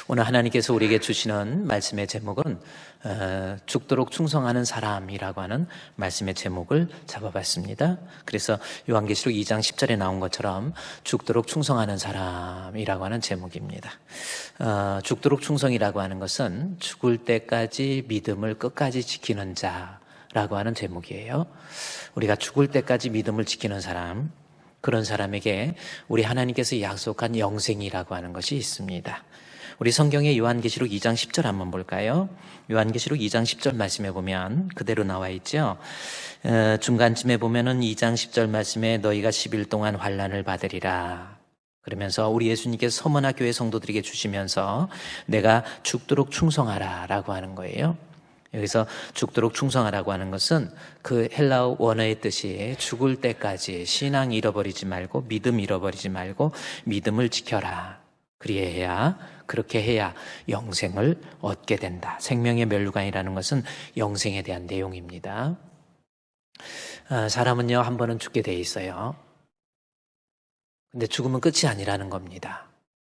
오늘 하나님께서 우리에게 주시는 말씀의 제목은 죽도록 충성하는 사람이라고 하는 말씀의 제목을 잡아봤습니다. 그래서 요한계시록 2장 10절에 나온 것처럼 죽도록 충성하는 사람이라고 하는 제목입니다. 죽도록 충성이라고 하는 것은 죽을 때까지 믿음을 끝까지 지키는 자라고 하는 제목이에요. 우리가 죽을 때까지 믿음을 지키는 사람, 그런 사람에게 우리 하나님께서 약속한 영생이라고 하는 것이 있습니다. 우리 성경의 요한계시록 2장 10절 한번 볼까요? 요한계시록 2장 10절 말씀에 보면 그대로 나와 있죠. 중간쯤에 보면은 2장 10절 말씀에 너희가 10일 동안 환난을 받으리라. 그러면서 우리 예수님께서 서머나 교회 성도들에게 주시면서 내가 죽도록 충성하라 라고 하는 거예요. 여기서 죽도록 충성하라고 하는 것은 그 헬라어 원어의 뜻이 죽을 때까지 신앙 잃어버리지 말고 믿음 잃어버리지 말고 믿음을 지켜라. 그렇게 해야 영생을 얻게 된다. 생명의 멸류관이라는 것은 영생에 대한 내용입니다. 사람은요, 한 번은 죽게 돼 있어요. 근데 죽으면 끝이 아니라는 겁니다.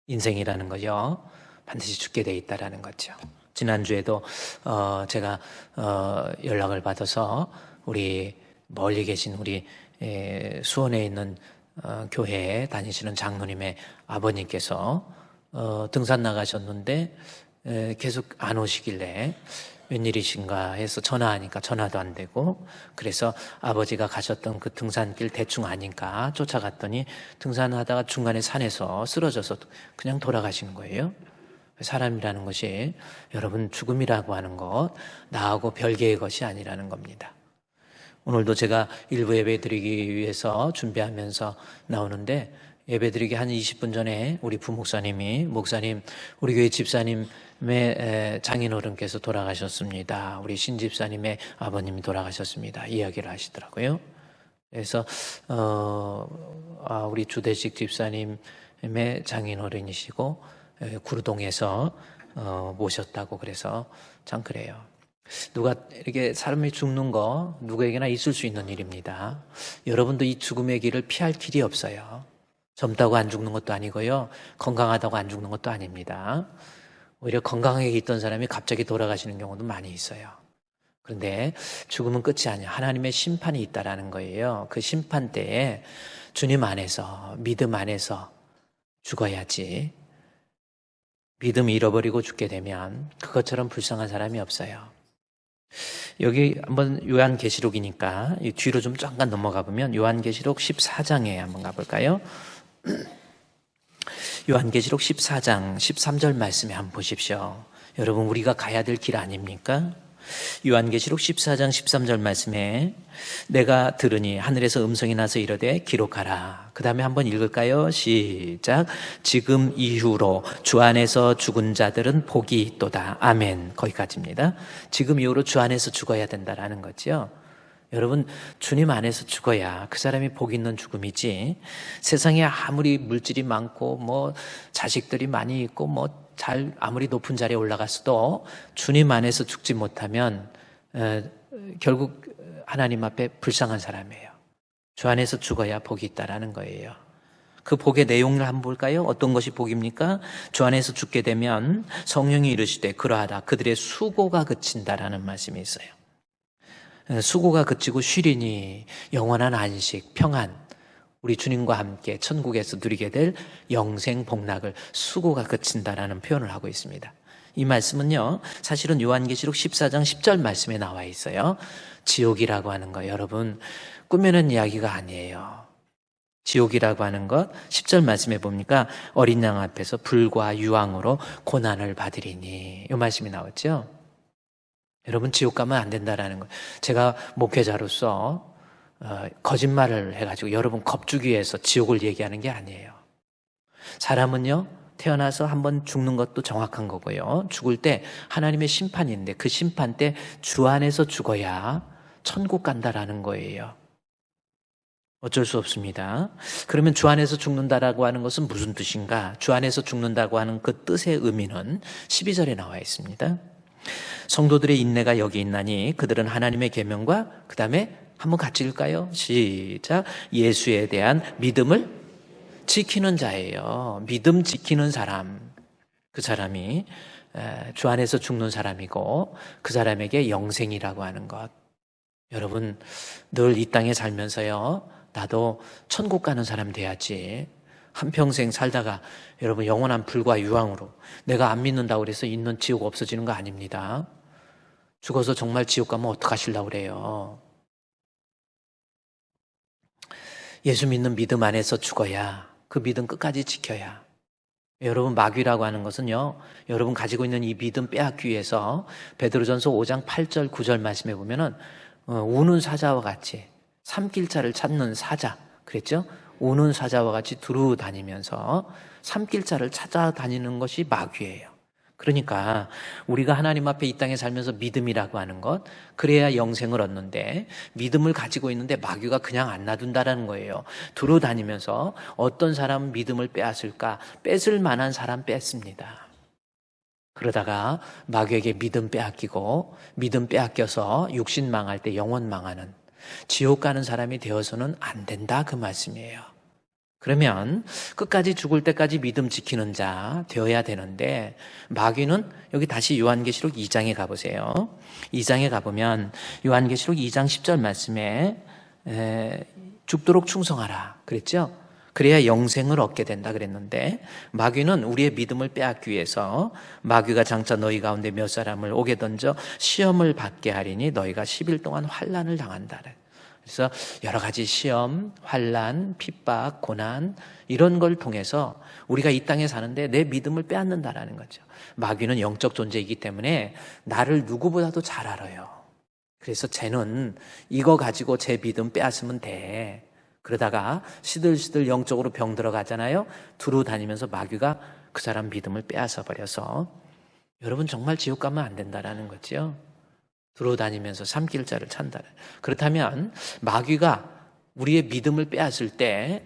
인생이라는 거요, 반드시 죽게 돼 있다라는 거죠. 지난주에도 제가 연락을 받아서 우리 멀리 계신 우리 수원에 있는 교회에 다니시는 장로님의 아버님께서 등산 나가셨는데 계속 안 오시길래 웬일이신가 해서 전화하니까 전화도 안 되고, 그래서 아버지가 가셨던 그 등산길 대충 아니까 쫓아갔더니 등산하다가 중간에 산에서 쓰러져서 그냥 돌아가신 거예요. 사람이라는 것이 여러분 죽음이라고 하는 것 나하고 별개의 것이 아니라는 겁니다. 오늘도 제가 일부 예배 드리기 위해서 준비하면서 나오는데, 예배 드리기 한 20분 전에 우리 부목사님이 목사님, 우리 교회 집사님의 장인어른께서 돌아가셨습니다. 우리 신집사님의 아버님이 돌아가셨습니다. 이야기를 하시더라고요. 그래서 우리 주대식 집사님의 장인어른이시고 구르동에서 모셨다고, 그래서 참 그래요. 누가 이렇게 사람이 죽는 거 누구에게나 있을 수 있는 일입니다. 여러분도 이 죽음의 길을 피할 길이 없어요. 젊다고 안 죽는 것도 아니고요, 건강하다고 안 죽는 것도 아닙니다. 오히려 건강하게 있던 사람이 갑자기 돌아가시는 경우도 많이 있어요. 그런데 죽음은 끝이 아니에요. 하나님의 심판이 있다라는 거예요. 그 심판 때에 주님 안에서, 믿음 안에서 죽어야지. 믿음 잃어버리고 죽게 되면 그것처럼 불쌍한 사람이 없어요. 여기 한번 요한계시록이니까 뒤로 좀 잠깐 넘어가 보면 요한계시록 14장에 한번 가볼까요? 요한계시록 14장 13절 말씀에 한번 보십시오. 여러분, 우리가 가야 될 길 아닙니까? 요한계시록 14장 13절 말씀에 내가 들으니 하늘에서 음성이 나서 이르되 기록하라. 그 다음에 한번 읽을까요? 시작. 지금 이후로 주 안에서 죽은 자들은 복이 있도다. 아멘. 거기까지입니다. 지금 이후로 주 안에서 죽어야 된다라는 거죠. 여러분, 주님 안에서 죽어야 그 사람이 복 있는 죽음이지, 세상에 아무리 물질이 많고 뭐 자식들이 많이 있고 뭐 아무리 높은 자리에 올라갔어도 주님 안에서 죽지 못하면 결국 하나님 앞에 불쌍한 사람이에요. 주 안에서 죽어야 복이 있다라는 거예요. 그 복의 내용을 한번 볼까요? 어떤 것이 복입니까? 주 안에서 죽게 되면 성령이 이르시되 그러하다. 그들의 수고가 그친다라는 말씀이 있어요. 수고가 그치고 쉬리니 영원한 안식, 평안, 우리 주님과 함께 천국에서 누리게 될 영생 복락을 수고가 그친다라는 표현을 하고 있습니다. 이 말씀은요, 사실은 요한계시록 14장 10절 말씀에 나와 있어요. 지옥이라고 하는 거, 여러분, 꾸며낸 이야기가 아니에요. 지옥이라고 하는 것 10절 말씀에 보니까 어린 양 앞에서 불과 유황으로 고난을 받으리니, 이 말씀이 나왔죠. 여러분, 지옥 가면 안 된다라는 거예요. 제가 목회자로서 거짓말을 해가지고 여러분 겁주기 위해서 지옥을 얘기하는 게 아니에요. 사람은요, 태어나서 한번 죽는 것도 정확한 거고요, 죽을 때 하나님의 심판인데 그 심판 때 주 안에서 죽어야 천국 간다라는 거예요. 어쩔 수 없습니다. 그러면 주 안에서 죽는다라고 하는 것은 무슨 뜻인가? 주 안에서 죽는다고 하는 그 뜻의 의미는 12절에 나와 있습니다. 성도들의 인내가 여기 있나니 그들은 하나님의 계명과, 그 다음에 한번 같이 읽을까요? 시작. 예수에 대한 믿음을 지키는 자예요. 믿음 지키는 사람. 그 사람이 주 안에서 죽는 사람이고 그 사람에게 영생이라고 하는 것. 여러분, 늘 이 땅에 살면서요, 나도 천국 가는 사람 돼야지. 한평생 살다가 여러분 영원한 불과 유황으로 내가 안 믿는다고 그래서 있는 지옥 없어지는 거 아닙니다. 죽어서 정말 지옥 가면 어떡하시려고 그래요? 예수 믿는 믿음 안에서 죽어야, 그 믿음 끝까지 지켜야. 여러분, 마귀라고 하는 것은요, 여러분 가지고 있는 이 믿음 빼앗기 위해서 베드로전서 5장 8절 9절 말씀해 보면은 우는 사자와 같이 삼킬자를 찾는 사자 그랬죠? 우는 사자와 같이 두루 다니면서 삼킬자를 찾아다니는 것이 마귀예요. 그러니까 우리가 하나님 앞에 이 땅에 살면서 믿음이라고 하는 것, 그래야 영생을 얻는데, 믿음을 가지고 있는데 마귀가 그냥 안 놔둔다라는 거예요. 두루 다니면서 어떤 사람은 믿음을 빼앗을까? 뺏을 만한 사람 뺏습니다. 그러다가 마귀에게 믿음 빼앗기고, 믿음 빼앗겨서 육신 망할 때 영혼 망하는, 지옥 가는 사람이 되어서는 안 된다, 그 말씀이에요. 그러면 끝까지 죽을 때까지 믿음 지키는 자 되어야 되는데, 마귀는 여기 다시 요한계시록 2장에 가보세요. 2장에 가보면 요한계시록 2장 10절 말씀에 죽도록 충성하라 그랬죠? 그래야 영생을 얻게 된다 그랬는데, 마귀는 우리의 믿음을 빼앗기 위해서 마귀가 장차 너희 가운데 몇 사람을 옥에 던져 시험을 받게 하리니 너희가 10일 동안 환난을 당한다. 그래서 여러 가지 시험, 환난, 핍박, 고난 이런 걸 통해서 우리가 이 땅에 사는데 내 믿음을 빼앗는다라는 거죠. 마귀는 영적 존재이기 때문에 나를 누구보다도 잘 알아요. 그래서 쟤는 이거 가지고 제 믿음 빼앗으면 돼. 그러다가 시들시들 영적으로 병 들어가잖아요. 두루 다니면서 마귀가 그 사람 믿음을 빼앗아 버려서 여러분 정말 지옥 가면 안 된다라는 거죠. 두루 다니면서 삼킬자를 찬다. 그렇다면 마귀가 우리의 믿음을 빼앗을 때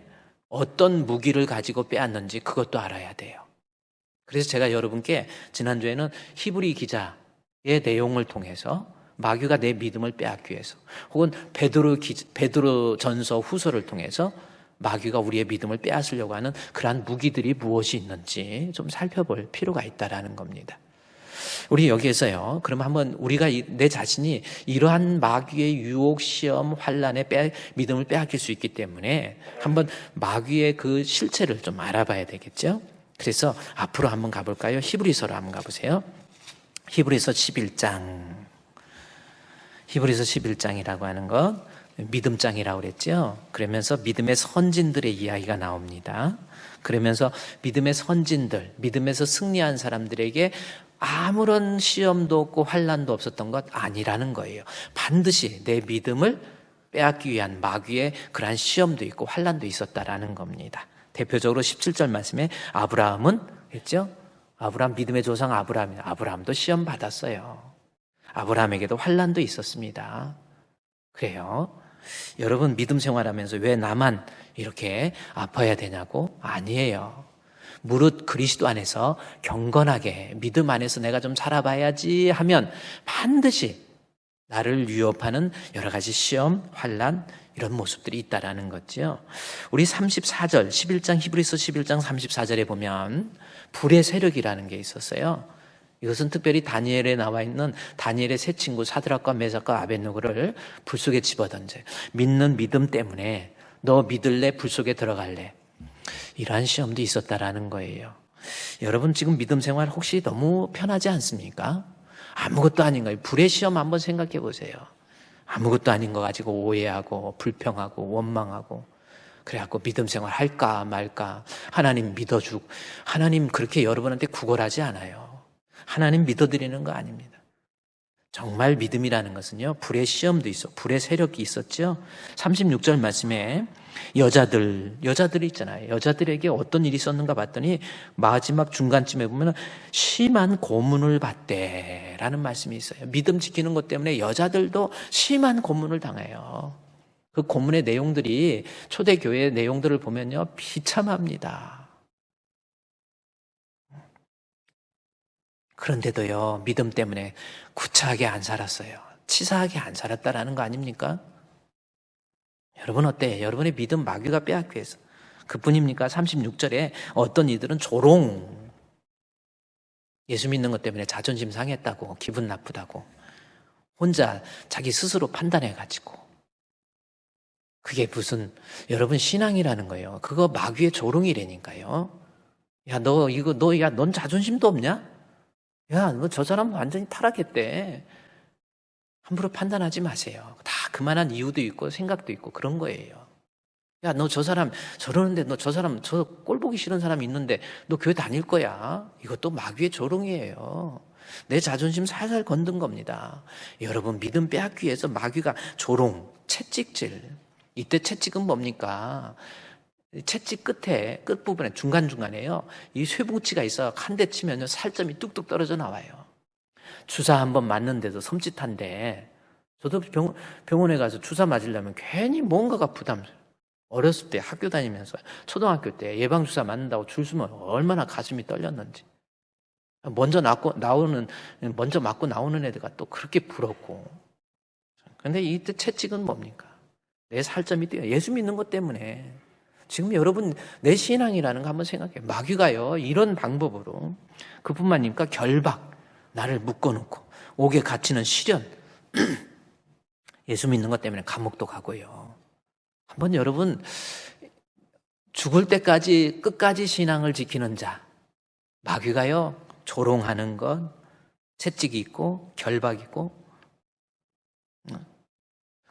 어떤 무기를 가지고 빼앗는지 그것도 알아야 돼요. 그래서 제가 여러분께 지난주에는 히브리 기자의 내용을 통해서 마귀가 내 믿음을 빼앗기 위해서, 혹은 베드로 전서 후서를 통해서 마귀가 우리의 믿음을 빼앗으려고 하는 그러한 무기들이 무엇이 있는지 좀 살펴볼 필요가 있다라는 겁니다. 우리 여기에서요, 그럼 한번 우리가 내 자신이 이러한 마귀의 유혹, 시험, 환난에 믿음을 빼앗길 수 있기 때문에 한번 마귀의 그 실체를 좀 알아봐야 되겠죠? 그래서 앞으로 한번 가볼까요? 히브리서로 한번 가보세요. 히브리서 11장. 히브리서 11장이라고 하는 것, 믿음장이라고 그랬죠. 그러면서 믿음의 선진들의 이야기가 나옵니다. 그러면서 믿음의 선진들, 믿음에서 승리한 사람들에게 아무런 시험도 없고 환난도 없었던 것 아니라는 거예요. 반드시 내 믿음을 빼앗기 위한 마귀의 그러한 시험도 있고 환난도 있었다라는 겁니다. 대표적으로 17절 말씀에 아브라함은 했죠. 아브라함, 믿음의 조상 아브라함도 시험 받았어요. 아브라함에게도 환난도 있었습니다. 그래요. 여러분 믿음 생활하면서 왜 나만 이렇게 아파야 되냐고? 아니에요. 무릇 그리스도 안에서 경건하게 믿음 안에서 내가 좀 살아봐야지 하면 반드시 나를 위협하는 여러 가지 시험, 환난 이런 모습들이 있다라는 거죠. 우리 34절, 11장 히브리서 11장 34절에 보면 불의 세력이라는 게 있었어요. 이것은 특별히 다니엘에 나와 있는 다니엘의 세 친구 사드락과 메삭과 아벳느고를 불 속에 집어던져요. 믿는 믿음 때문에 너 믿을래? 불 속에 들어갈래? 이러한 시험도 있었다라는 거예요. 여러분 지금 믿음 생활 혹시 너무 편하지 않습니까? 아무것도 아닌 거예요. 불의 시험 한번 생각해 보세요. 아무것도 아닌 거 가지고 오해하고 불평하고 원망하고 그래갖고 믿음 생활 할까 말까. 하나님 믿어주고, 하나님 그렇게 여러분한테 구걸하지 않아요. 하나님 믿어드리는 거 아닙니다. 정말 믿음이라는 것은요, 불의 시험도 있어, 불의 세력이 있었죠. 36절 말씀에 여자들이 있잖아요. 여자들에게 어떤 일이 있었는가 봤더니 마지막 중간쯤에 보면 심한 고문을 받대라는 말씀이 있어요. 믿음 지키는 것 때문에 여자들도 심한 고문을 당해요. 그 고문의 내용들이 초대교회의 내용들을 보면요, 비참합니다. 그런데도요, 믿음 때문에 구차하게 안 살았어요. 치사하게 안 살았다라는 거 아닙니까? 여러분 어때요? 여러분의 믿음 마귀가 빼앗기 위해서. 그뿐입니까? 36절에 어떤 이들은 조롱, 예수 믿는 것 때문에 자존심 상했다고, 기분 나쁘다고 혼자 자기 스스로 판단해가지고. 그게 무슨 여러분 신앙이라는 거예요. 그거 마귀의 조롱이라니까요. 야, 넌 자존심도 없냐? 야, 너 저 사람 완전히 타락했대. 함부로 판단하지 마세요. 다 그만한 이유도 있고 생각도 있고 그런 거예요. 야, 너 저 사람 저러는데, 너 저 사람 저 꼴 보기 싫은 사람 있는데 너 교회 다닐 거야. 이것도 마귀의 조롱이에요. 내 자존심 살살 건든 겁니다. 여러분, 믿음 빼앗기 위해서 마귀가 조롱, 채찍질. 이때 채찍은 뭡니까? 채찍 끝부분에 중간중간에요, 이 쇠붙이가 있어 한 대 치면요 살점이 뚝뚝 떨어져 나와요. 주사 한번 맞는데도 섬찟한데, 저도 병원에 가서 주사 맞으려면 괜히 뭔가가 부담스러워요. 어렸을 때 학교 다니면서 초등학교 때 예방주사 맞는다고 줄 서면 얼마나 가슴이 떨렸는지. 먼저 맞고 나오는 애들가 또 그렇게 부럽고. 근데 이때 채찍은 뭡니까? 내 살점이 뛰어. 예수 믿는 것 때문에. 지금 여러분, 내 신앙이라는 거 한번 생각해요. 마귀가요, 이런 방법으로 그뿐만 아니라 결박, 나를 묶어놓고 옥에 갇히는 시련, 예수 믿는 것 때문에 감옥도 가고요. 한번 여러분, 죽을 때까지 끝까지 신앙을 지키는 자, 마귀가요 조롱하는 것, 채찍이 있고 결박이 있고,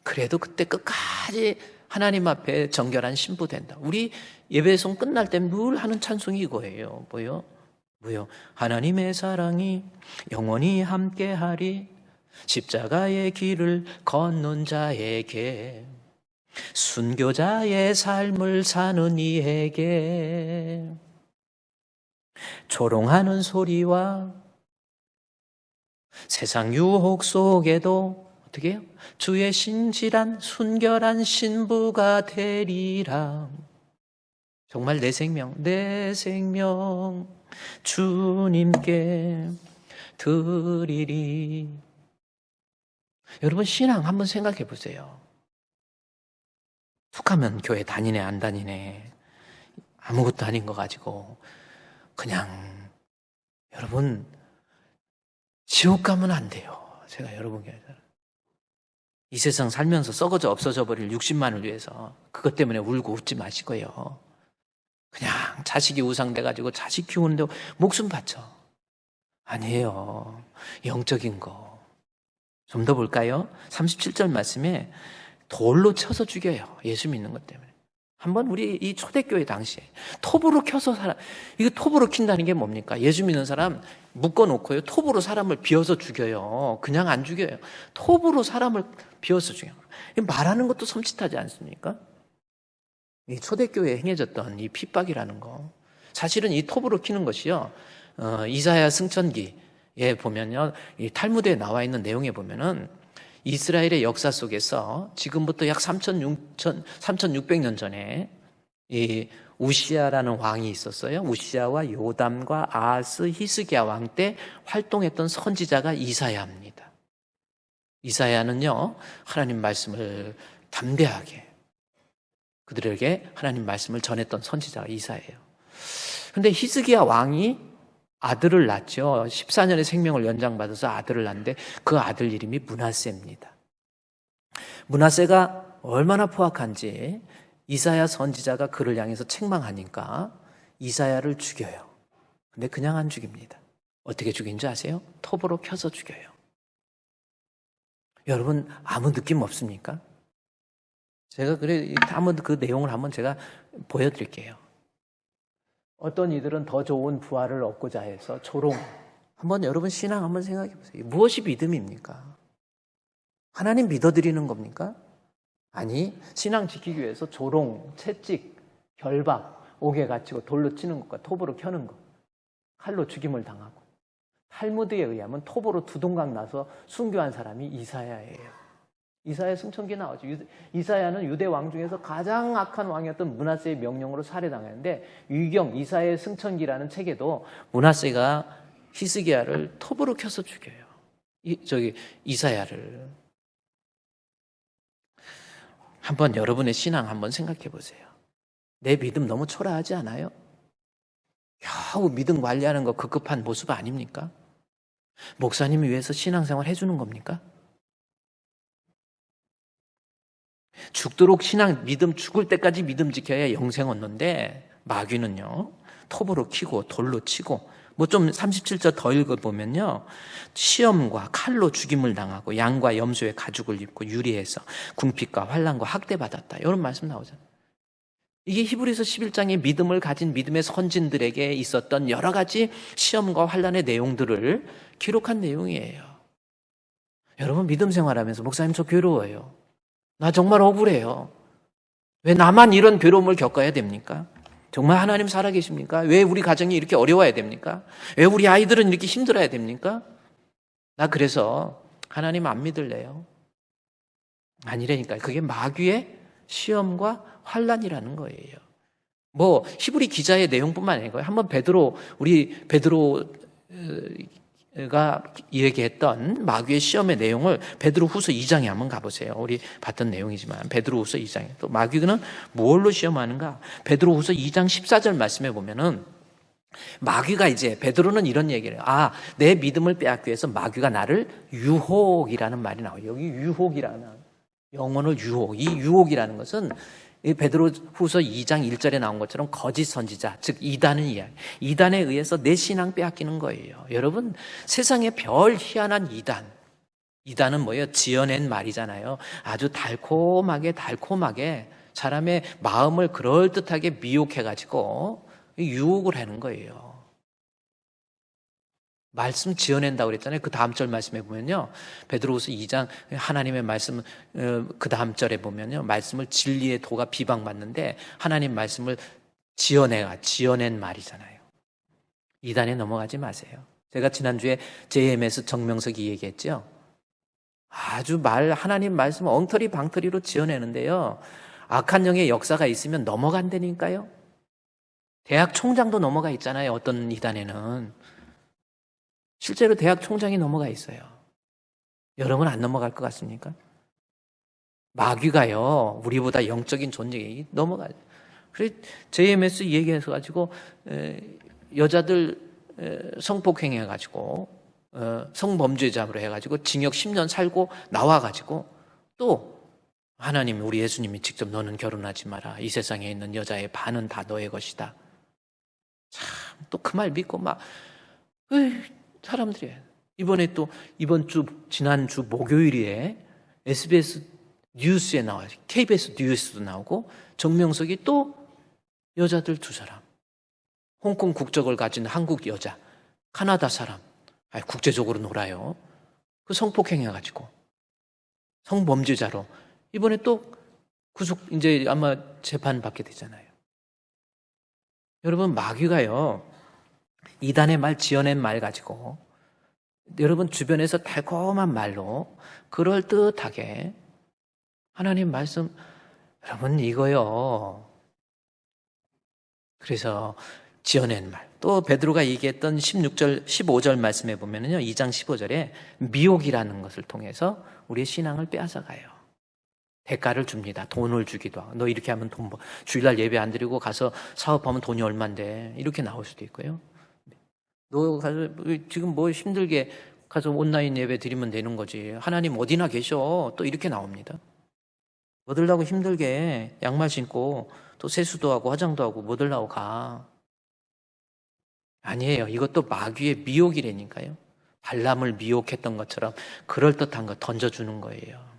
그래도 그때 끝까지 하나님 앞에 정결한 신부 된다. 우리 예배송 끝날 때 늘 하는 찬송이 이거예요. 뭐요? 하나님의 사랑이 영원히 함께하리, 십자가의 길을 걷는 자에게, 순교자의 삶을 사는 이에게, 조롱하는 소리와 세상 유혹 속에도 어떻게 해요? 주의 신실한 순결한 신부가 되리라. 정말 내 생명 주님께 드리리. 여러분, 신앙 한번 생각해 보세요. 툭하면 교회 다니네 안 다니네, 아무것도 아닌 거 가지고 그냥, 여러분, 지옥 가면 안 돼요. 제가 여러분께 이 세상 살면서 썩어져 없어져 버릴 60만을 위해서 그것 때문에 울고 웃지 마시고요. 그냥 자식이 우상돼가지고 자식 키우는데 목숨 바쳐. 아니에요. 영적인 거. 좀 더 볼까요? 37절 말씀에 돌로 쳐서 죽여요. 예수 믿는 것 때문에. 한번 우리 이 초대교회 당시에 톱으로 켜서 이거 톱으로 킨다는 게 뭡니까? 예수 믿는 사람 묶어놓고요, 톱으로 사람을 비워서 죽여요. 그냥 안 죽여요. 톱으로 사람을 비워서 죽여요. 말하는 것도 섬찟하지 않습니까? 이 초대교회에 행해졌던 이 핍박이라는 거, 사실은 이 톱으로 키는 것이요, 이사야 승천기에 보면요, 이 탈무드에 나와 있는 내용에 보면은 이스라엘의 역사 속에서 지금부터 약 3,600년 전에 이 우시아라는 왕이 있었어요. 우시아와 요담과 아하스, 히스기야 왕 때 활동했던 선지자가 이사야입니다. 이사야는요, 하나님 말씀을 담대하게 그들에게 하나님 말씀을 전했던 선지자가 이사야예요. 그런데 히스기야 왕이 아들을 낳죠. 14년의 생명을 연장받아서 아들을 낳는데 그 아들 이름이 므낫세입니다. 므낫세가 얼마나 포악한지 이사야 선지자가 그를 향해서 책망하니까 이사야를 죽여요. 근데 그냥 안 죽입니다. 어떻게 죽인지 아세요? 톱으로 켜서 죽여요. 여러분, 아무 느낌 없습니까? 제가 한번 그 내용을 한번 제가 보여드릴게요. 어떤 이들은 더 좋은 부활을 얻고자 해서 조롱. 한번 여러분 신앙 한번 생각해 보세요. 무엇이 믿음입니까? 하나님 믿어드리는 겁니까? 아니, 신앙 지키기 위해서 조롱, 채찍, 결박, 옥에 갇히고 돌로 치는 것과 톱으로 켜는 것, 칼로 죽임을 당하고, 탈무드에 의하면 톱으로 두동강 나서 순교한 사람이 이사야예요. 이사야 승천기 나오죠. 이사야는 유대 왕 중에서 가장 악한 왕이었던 므낫세의 명령으로 살해당했는데, 유경 이사야의 승천기라는 책에도 므낫세가 히스기야를 톱으로 켜서 죽여요. 이사야를. 한번 여러분의 신앙 한번 생각해 보세요. 내 믿음 너무 초라하지 않아요? 겨우 믿음 관리하는 거 급급한 모습 아닙니까? 목사님을 위해서 신앙생활 해주는 겁니까? 죽도록 신앙, 믿음, 죽을 때까지 믿음 지켜야 영생 얻는데, 마귀는요, 톱으로 키고 돌로 치고, 뭐 좀 37절 더 읽어보면요, 시험과 칼로 죽임을 당하고 양과 염소의 가죽을 입고 유리해서 궁핍과 환난과 학대받았다. 이런 말씀 나오잖아요. 이게 히브리서 11장의 믿음을 가진 믿음의 선진들에게 있었던 여러 가지 시험과 환난의 내용들을 기록한 내용이에요. 여러분, 믿음 생활하면서 목사님 저 괴로워요. 나 정말 억울해요. 왜 나만 이런 괴로움을 겪어야 됩니까? 정말 하나님 살아계십니까? 왜 우리 가정이 이렇게 어려워야 됩니까? 왜 우리 아이들은 이렇게 힘들어야 됩니까? 나 그래서 하나님 안 믿을래요. 아니라니까요. 그게 마귀의 시험과 환난이라는 거예요. 뭐 히브리 기자의 내용뿐만 아니고 한번 우리 베드로가 얘기했던 마귀의 시험의 내용을 베드로후서 2장에 한번 가보세요. 우리 봤던 내용이지만 베드로후서 2장에 또 마귀는 뭘로 시험하는가? 베드로후서 2장 14절 말씀해 보면은 마귀가 이제 베드로는 이런 얘기를 해요. 내 믿음을 빼앗기 위해서 마귀가 나를 유혹이라는 말이 나와요. 여기 유혹이라는 영어로 유혹. 이 유혹이라는 것은 이 베드로후서 2장 1절에 나온 것처럼 거짓 선지자, 즉 이단은 이야기. 이단에 의해서 내 신앙 빼앗기는 거예요. 여러분, 세상에 별 희한한 이단. 이단은 뭐예요? 지어낸 말이잖아요. 아주 달콤하게 사람의 마음을 그럴듯하게 미혹해가지고 유혹을 하는 거예요. 말씀 지어낸다고 그랬잖아요. 그 다음 절 말씀에 보면요. 베드로후서 2장 하나님의 말씀 그 다음 절에 보면요. 말씀을 진리의 도가 비방받는데 하나님 말씀을 지어낸 말이잖아요. 이단에 넘어가지 마세요. 제가 지난주에 JMS 정명석이 얘기했죠. 아주 하나님 말씀을 엉터리 방터리로 지어내는데요. 악한 영의 역사가 있으면 넘어간다니까요. 대학 총장도 넘어가 있잖아요. 어떤 이단에는. 실제로 대학 총장이 넘어가 있어요. 여러분 안 넘어갈 것 같습니까? 마귀가요, 우리보다 영적인 존재에 넘어가요. 그래서 JMS 얘기해서 가지고 여자들 성폭행 해가지고 성범죄자로 해가지고 징역 10년 살고 나와가지고 또 하나님, 우리 예수님이 직접 너는 결혼하지 마라. 이 세상에 있는 여자의 반은 다 너의 것이다. 참 또 그 말 믿고 막 사람들이 지난주 목요일에 SBS 뉴스에 나와요. KBS 뉴스도 나오고 정명석이 또 여자들 2사람, 홍콩 국적을 가진 한국 여자, 카나다 사람, 국제적으로 놀아요. 그 성폭행해가지고 성범죄자로 이번에 또 이제 아마 재판 받게 되잖아요. 여러분, 마귀가요, 이단의 말, 지어낸 말 가지고 여러분 주변에서 달콤한 말로 그럴듯하게 하나님 말씀, 여러분 이거요. 그래서 지어낸 말. 또 베드로가 얘기했던 15절 말씀에 보면은요, 2장 15절에 미혹이라는 것을 통해서 우리의 신앙을 빼앗아가요. 대가를 줍니다. 돈을 주기도 하고. 너 이렇게 하면 주일날 예배 안 드리고 가서 사업하면 돈이 얼만데. 이렇게 나올 수도 있고요. 너 가서 지금 뭐 힘들게 가서 온라인 예배 드리면 되는 거지. 하나님 어디나 계셔. 또 이렇게 나옵니다. 뭐 들라고 힘들게 양말 신고 또 세수도 하고 화장도 하고 뭐 들라고 가. 아니에요. 이것도 마귀의 미혹이라니까요. 발람을 미혹했던 것처럼 그럴듯한 거 던져주는 거예요.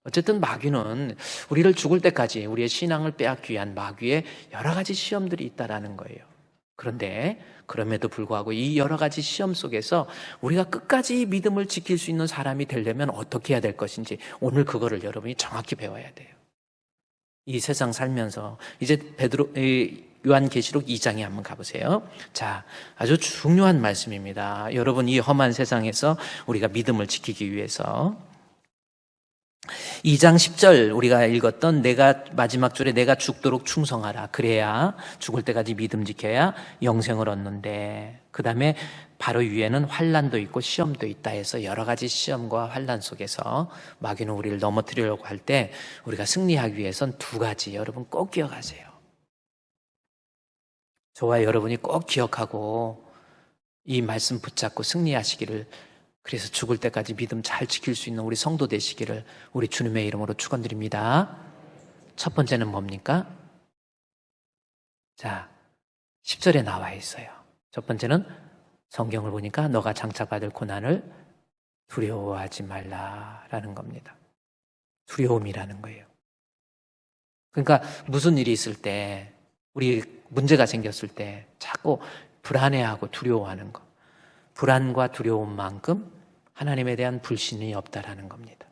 어쨌든 마귀는 우리를 죽을 때까지 우리의 신앙을 빼앗기 위한 마귀의 여러 가지 시험들이 있다라는 거예요. 그런데 그럼에도 불구하고 이 여러 가지 시험 속에서 우리가 끝까지 믿음을 지킬 수 있는 사람이 되려면 어떻게 해야 될 것인지 오늘 그거를 여러분이 정확히 배워야 돼요. 이 세상 살면서 이제 요한계시록 2장에 한번 가보세요. 자, 아주 중요한 말씀입니다. 여러분, 이 험한 세상에서 우리가 믿음을 지키기 위해서 2장 10절 우리가 읽었던 마지막 줄에 내가 죽도록 충성하라. 그래야 죽을 때까지 믿음 지켜야 영생을 얻는데, 그 다음에 바로 위에는 환난도 있고 시험도 있다 해서 여러 가지 시험과 환난 속에서 마귀는 우리를 넘어뜨리려고 할 때 우리가 승리하기 위해선 2가지 여러분 꼭 기억하세요. 저와 여러분이 꼭 기억하고 이 말씀 붙잡고 승리하시기를, 그래서 죽을 때까지 믿음 잘 지킬 수 있는 우리 성도 되시기를 우리 주님의 이름으로 축원드립니다. 첫 번째는 뭡니까? 자, 10절에 나와 있어요. 첫 번째는 성경을 보니까 너가 장차받을 고난을 두려워하지 말라라는 겁니다. 두려움이라는 거예요. 그러니까 무슨 일이 있을 때, 우리 문제가 생겼을 때 자꾸 불안해하고 두려워하는 것, 불안과 두려움만큼 하나님에 대한 불신이 없다라는 겁니다.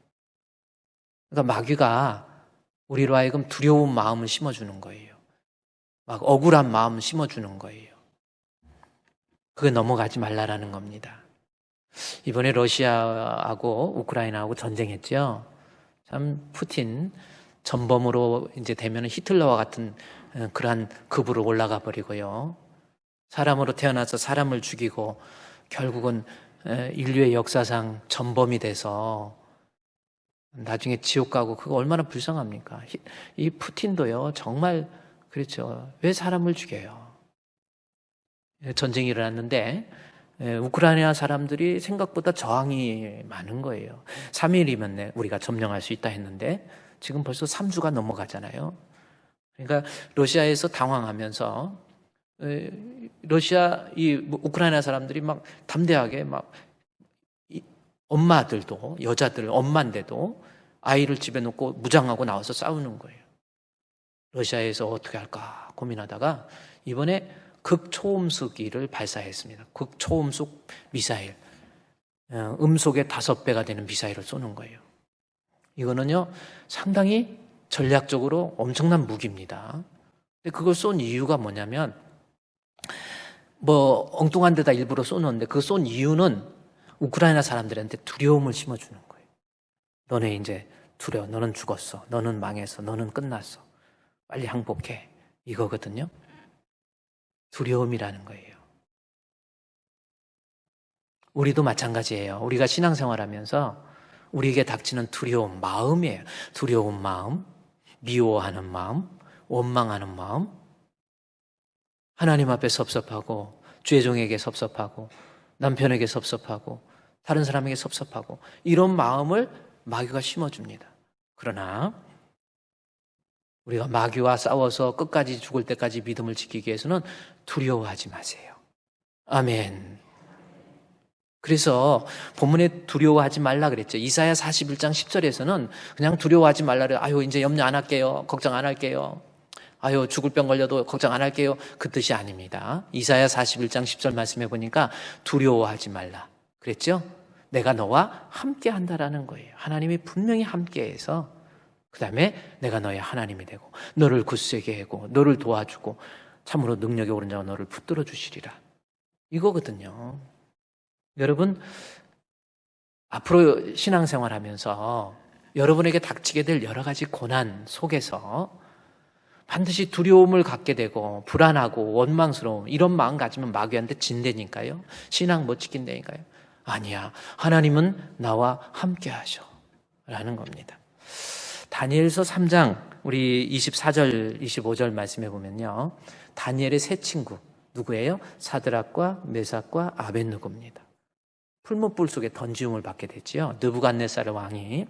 그러니까 마귀가 우리로 하여금 두려운 마음을 심어주는 거예요. 막 억울한 마음을 심어주는 거예요. 그게 넘어가지 말라라는 겁니다. 이번에 러시아하고 우크라이나하고 전쟁했죠. 참 푸틴 전범으로 이제 되면 히틀러와 같은 그러한 급으로 올라가 버리고요. 사람으로 태어나서 사람을 죽이고 결국은 인류의 역사상 전범이 돼서 나중에 지옥 가고, 그거 얼마나 불쌍합니까? 이 푸틴도요, 정말 그렇죠. 왜 사람을 죽여요? 전쟁이 일어났는데 우크라이나 사람들이 생각보다 저항이 많은 거예요. 3일이면 우리가 점령할 수 있다 했는데 지금 벌써 3주가 넘어가잖아요. 그러니까 러시아에서 당황하면서 우크라이나 사람들이 막 담대하게 막 엄마들도, 여자들 엄마인데도 아이를 집에 놓고 무장하고 나와서 싸우는 거예요. 러시아에서 어떻게 할까 고민하다가 이번에 극초음속기를 발사했습니다. 극초음속 미사일, 음속의 5배가 되는 미사일을 쏘는 거예요. 이거는요, 상당히 전략적으로 엄청난 무기입니다. 근데 그걸 쏜 이유가 뭐냐면, 엉뚱한 데다 일부러 쏘는데 그 쏜 이유는 우크라이나 사람들한테 두려움을 심어주는 거예요. 너네 이제 두려워. 너는 죽었어. 너는 망했어. 너는 끝났어. 빨리 항복해. 이거거든요. 두려움이라는 거예요. 우리도 마찬가지예요. 우리가 신앙생활하면서 우리에게 닥치는 두려움, 마음이에요. 두려운 마음, 미워하는 마음, 원망하는 마음, 하나님 앞에 섭섭하고, 죄종에게 섭섭하고, 남편에게 섭섭하고, 다른 사람에게 섭섭하고, 이런 마음을 마귀가 심어줍니다. 그러나 우리가 마귀와 싸워서 끝까지 죽을 때까지 믿음을 지키기 위해서는 두려워하지 마세요. 아멘. 그래서 본문에 두려워하지 말라 그랬죠. 이사야 41장 10절에서는 그냥 두려워하지 말라 그래요. 아유, 이제 염려 안 할게요. 걱정 안 할게요. 아유, 죽을 병 걸려도 걱정 안 할게요. 그 뜻이 아닙니다. 이사야 41장 10절 말씀해 보니까 두려워하지 말라 그랬죠. 내가 너와 함께 한다라는 거예요. 하나님이 분명히 함께해서 그 다음에 내가 너의 하나님이 되고 너를 굳세게 하고 너를 도와주고 참으로 능력의 오른자가 너를 붙들어 주시리라. 이거거든요. 여러분, 앞으로 신앙생활 하면서 여러분에게 닥치게 될 여러 가지 고난 속에서 반드시 두려움을 갖게 되고 불안하고 원망스러움, 이런 마음 가지면 마귀한테 진다니까요. 신앙 못 지킨다니까요. 아니야, 하나님은 나와 함께 하셔 라는 겁니다. 다니엘서 3장 우리 24절 25절 말씀해 보면요, 다니엘의 세 친구 누구예요? 사드락과 메삭과 아벳느고입니다. 풀무불 속에 던지움을 받게 됐지요. 느부갓네살 왕이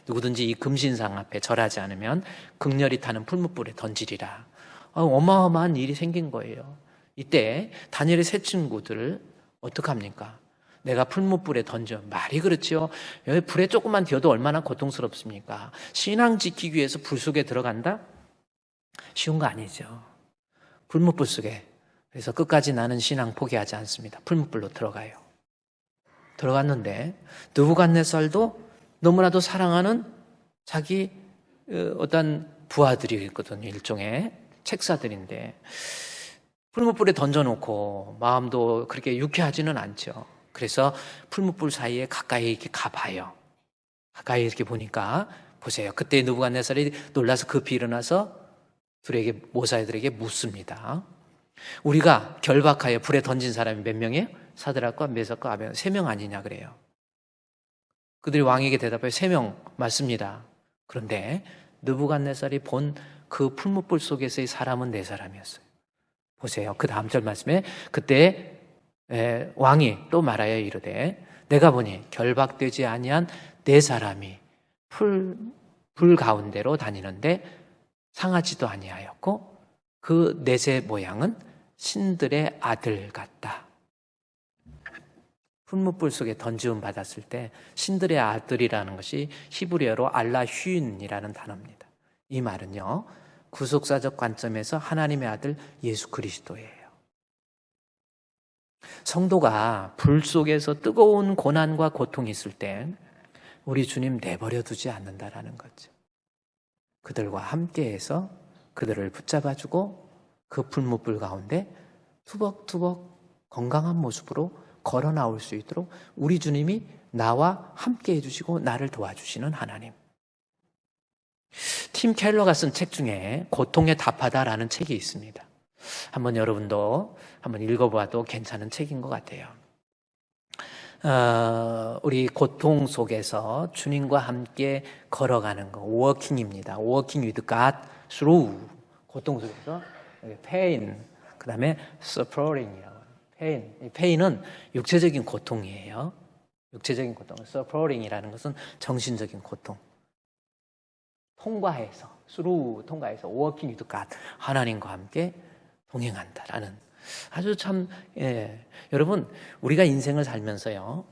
누구든지 이 금신상 앞에 절하지 않으면 극렬히 타는 풀무불에 던지리라. 어마어마한 일이 생긴 거예요. 이때 다니엘의 세 친구들을 어떡합니까? 내가 풀무불에 던져. 말이 그렇지요. 여기 불에 조금만 튀어도 얼마나 고통스럽습니까? 신앙 지키기 위해서 불 속에 들어간다? 쉬운 거 아니죠. 풀무불 속에. 그래서 끝까지 나는 신앙 포기하지 않습니다. 풀무불로 들어가요. 들어갔는데 느부갓네살도 너무나도 사랑하는 자기 어떤 부하들이 있거든요. 일종의 책사들인데 풀무불에 던져놓고 마음도 그렇게 유쾌하지는 않죠. 그래서 풀무불 사이에 가까이 이렇게 가봐요. 가까이 이렇게 보니까 보세요. 그때 느부갓네살이 놀라서 급히 일어나서 모사들에게 묻습니다. 우리가 결박하여 불에 던진 사람이 몇 명이에요? 사드락과 메삭과 아벳 3명 아니냐 그래요. 그들이 왕에게 대답해 3명 맞습니다. 그런데 느부갓네살이 본 그 풀무불 속에서의 사람은 4사람이었어요. 보세요. 그 다음 절 말씀에 그때 왕이 또 말하여 이르되 내가 보니 결박되지 아니한 네 사람이 불 가운데로 다니는데 상하지도 아니하였고 그 넷의 모양은 신들의 아들 같다. 풀무불 속에 던지움 받았을 때 신들의 아들이라는 것이 히브리어로 알라휘인이라는 단어입니다. 이 말은요, 구속사적 관점에서 하나님의 아들 예수 그리스도예요. 성도가 불 속에서 뜨거운 고난과 고통이 있을 때 우리 주님 내버려 두지 않는다라는 거죠. 그들과 함께해서 그들을 붙잡아주고 그 풀무불 가운데 투벅투벅 건강한 모습으로 걸어 나올 수 있도록 우리 주님이 나와 함께 해주시고 나를 도와주시는 하나님. 팀 켈러가 쓴 책 중에 고통에 답하다라는 책이 있습니다. 한번 여러분도 한번 읽어봐도 괜찮은 책인 것 같아요. 우리 고통 속에서 주님과 함께 걸어가는 거, 워킹입니다. Walking with God through. 고통 속에서 pain, 그 다음에 suffering이라고. pain은 육체적인 고통이에요. 육체적인 고통. suffering이라는 것은 정신적인 고통. 통과해서 working with God, 하나님과 함께 동행한다라는 아주 참 여러분 우리가 인생을 살면서요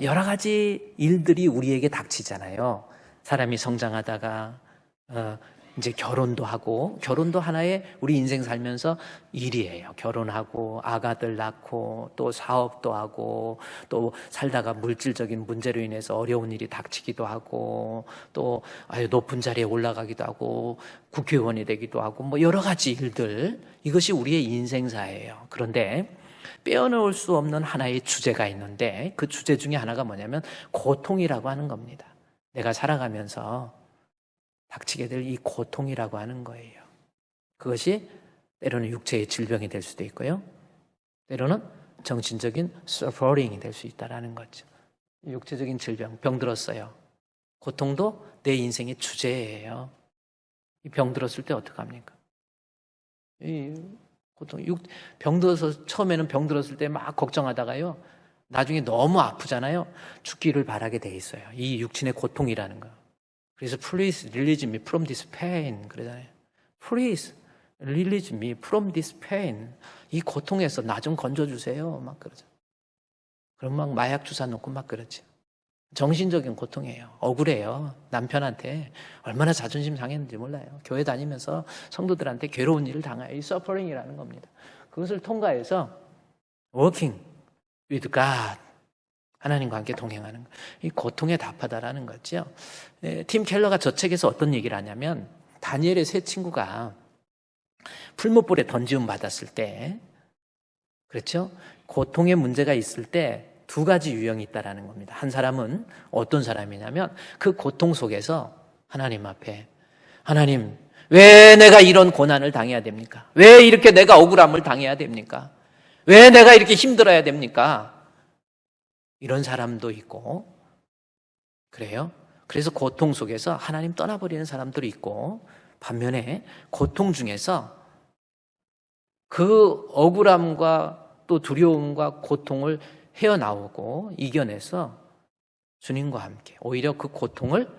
여러 가지 일들이 우리에게 닥치잖아요. 사람이 성장하다가 이제 결혼도 하고, 결혼도 하나의 우리 인생 살면서 일이에요. 결혼하고 아가들 낳고 또 사업도 하고 또 살다가 물질적인 문제로 인해서 어려운 일이 닥치기도 하고 또 높은 자리에 올라가기도 하고 국회의원이 되기도 하고 뭐 여러 가지 일들, 이것이 우리의 인생사예요. 그런데 빼어놓을 수 없는 하나의 주제가 있는데 그 주제 중에 하나가 뭐냐면 고통이라고 하는 겁니다. 내가 살아가면서 닥치게 될 이 고통이라고 하는 거예요. 그것이 때로는 육체의 질병이 될 수도 있고요. 때로는 정신적인 suffering이 될 수 있다는 거죠. 육체적인 질병, 병 들었어요. 고통도 내 인생의 주제예요. 이 병 들었을 때 어떡합니까? 이 고통, 병 들어서 처음에는 병 들었을 때 막 걱정하다가요. 나중에 너무 아프잖아요. 죽기를 바라게 돼 있어요. 이 육신의 고통이라는 거. 그래서 Please release me from this pain 그러잖아요. Please release me from this pain. 이 고통에서 나 좀 건져주세요. 막 그러죠. 그럼 막 마약 주사 놓고 막 그러죠. 정신적인 고통이에요. 억울해요. 남편한테 얼마나 자존심 상했는지 몰라요. 교회 다니면서 성도들한테 괴로운 일을 당해요. 이 suffering이라는 겁니다. 그것을 통과해서 working with God, 하나님과 함께 동행하는 것. 이 고통에 답하다라는 거죠. 팀 켈러가 저 책에서 어떤 얘기를 하냐면 다니엘의 세 친구가 풀무불에 던지움 받았을 때, 그렇죠? 고통의 문제가 있을 때 두 가지 유형이 있다라는 겁니다. 한 사람은 어떤 사람이냐면 그 고통 속에서 하나님 앞에, 하나님 왜 내가 이런 고난을 당해야 됩니까? 왜 이렇게 내가 억울함을 당해야 됩니까? 왜 내가 이렇게 힘들어야 됩니까? 이런 사람도 있고, 그래요. 그래서 고통 속에서 하나님 떠나버리는 사람들이 있고, 반면에 고통 중에서 그 억울함과 또 두려움과 고통을 헤어나오고 이겨내서 주님과 함께 오히려 그 고통을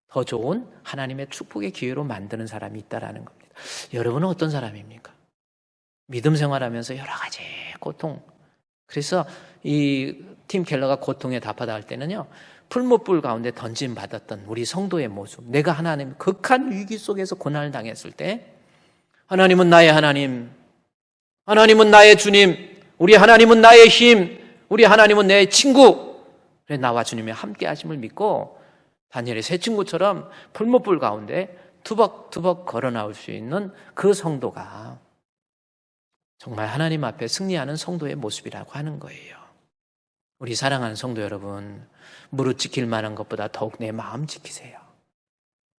더 좋은 하나님의 축복의 기회로 만드는 사람이 있다라는 겁니다. 여러분은 어떤 사람입니까? 믿음 생활하면서 여러 가지 고통. 그래서 이 팀 켈러가 고통에 답하다 할 때는요, 풀무불 가운데 던짐 받았던 우리 성도의 모습, 내가 하나님 극한 위기 속에서 고난을 당했을 때 하나님은 나의 하나님, 하나님은 나의 주님, 우리 하나님은 나의 힘, 우리 하나님은 내 친구. 그래, 나와 주님의 함께 하심을 믿고 다니엘의 세 친구처럼 풀무불 가운데 투벅투벅 걸어 나올 수 있는 그 성도가 정말 하나님 앞에 승리하는 성도의 모습이라고 하는 거예요. 우리 사랑하는 성도 여러분, 무릇 지킬 만한 것보다 더욱 내 마음 지키세요.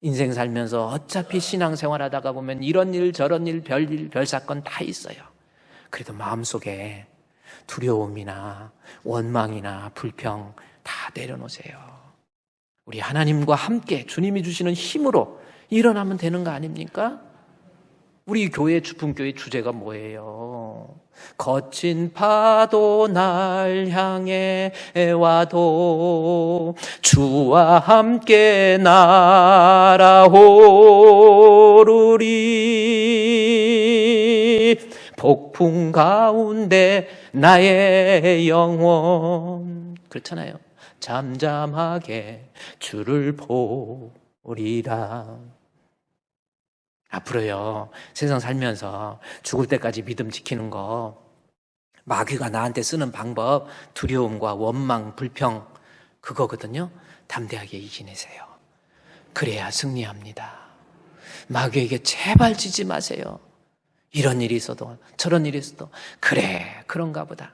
인생 살면서 어차피 신앙생활 하다가 보면 이런 일 저런 일 별일 별사건 다 있어요. 그래도 마음속에 두려움이나 원망이나 불평 다 내려놓으세요. 우리 하나님과 함께 주님이 주시는 힘으로 일어나면 되는 거 아닙니까? 우리 교회 주품교회 주제가 뭐예요? 거친 파도 날 향해 와도 주와 함께 날아오르리. 폭풍 가운데 나의 영혼, 그렇잖아요. 잠잠하게 주를 보리라. 앞으로요, 세상 살면서 죽을 때까지 믿음 지키는 거, 마귀가 나한테 쓰는 방법, 두려움과 원망, 불평, 그거거든요. 담대하게 이겨내세요. 그래야 승리합니다. 마귀에게 제발 지지 마세요. 이런 일이 있어도, 저런 일이 있어도, 그래, 그런가 보다.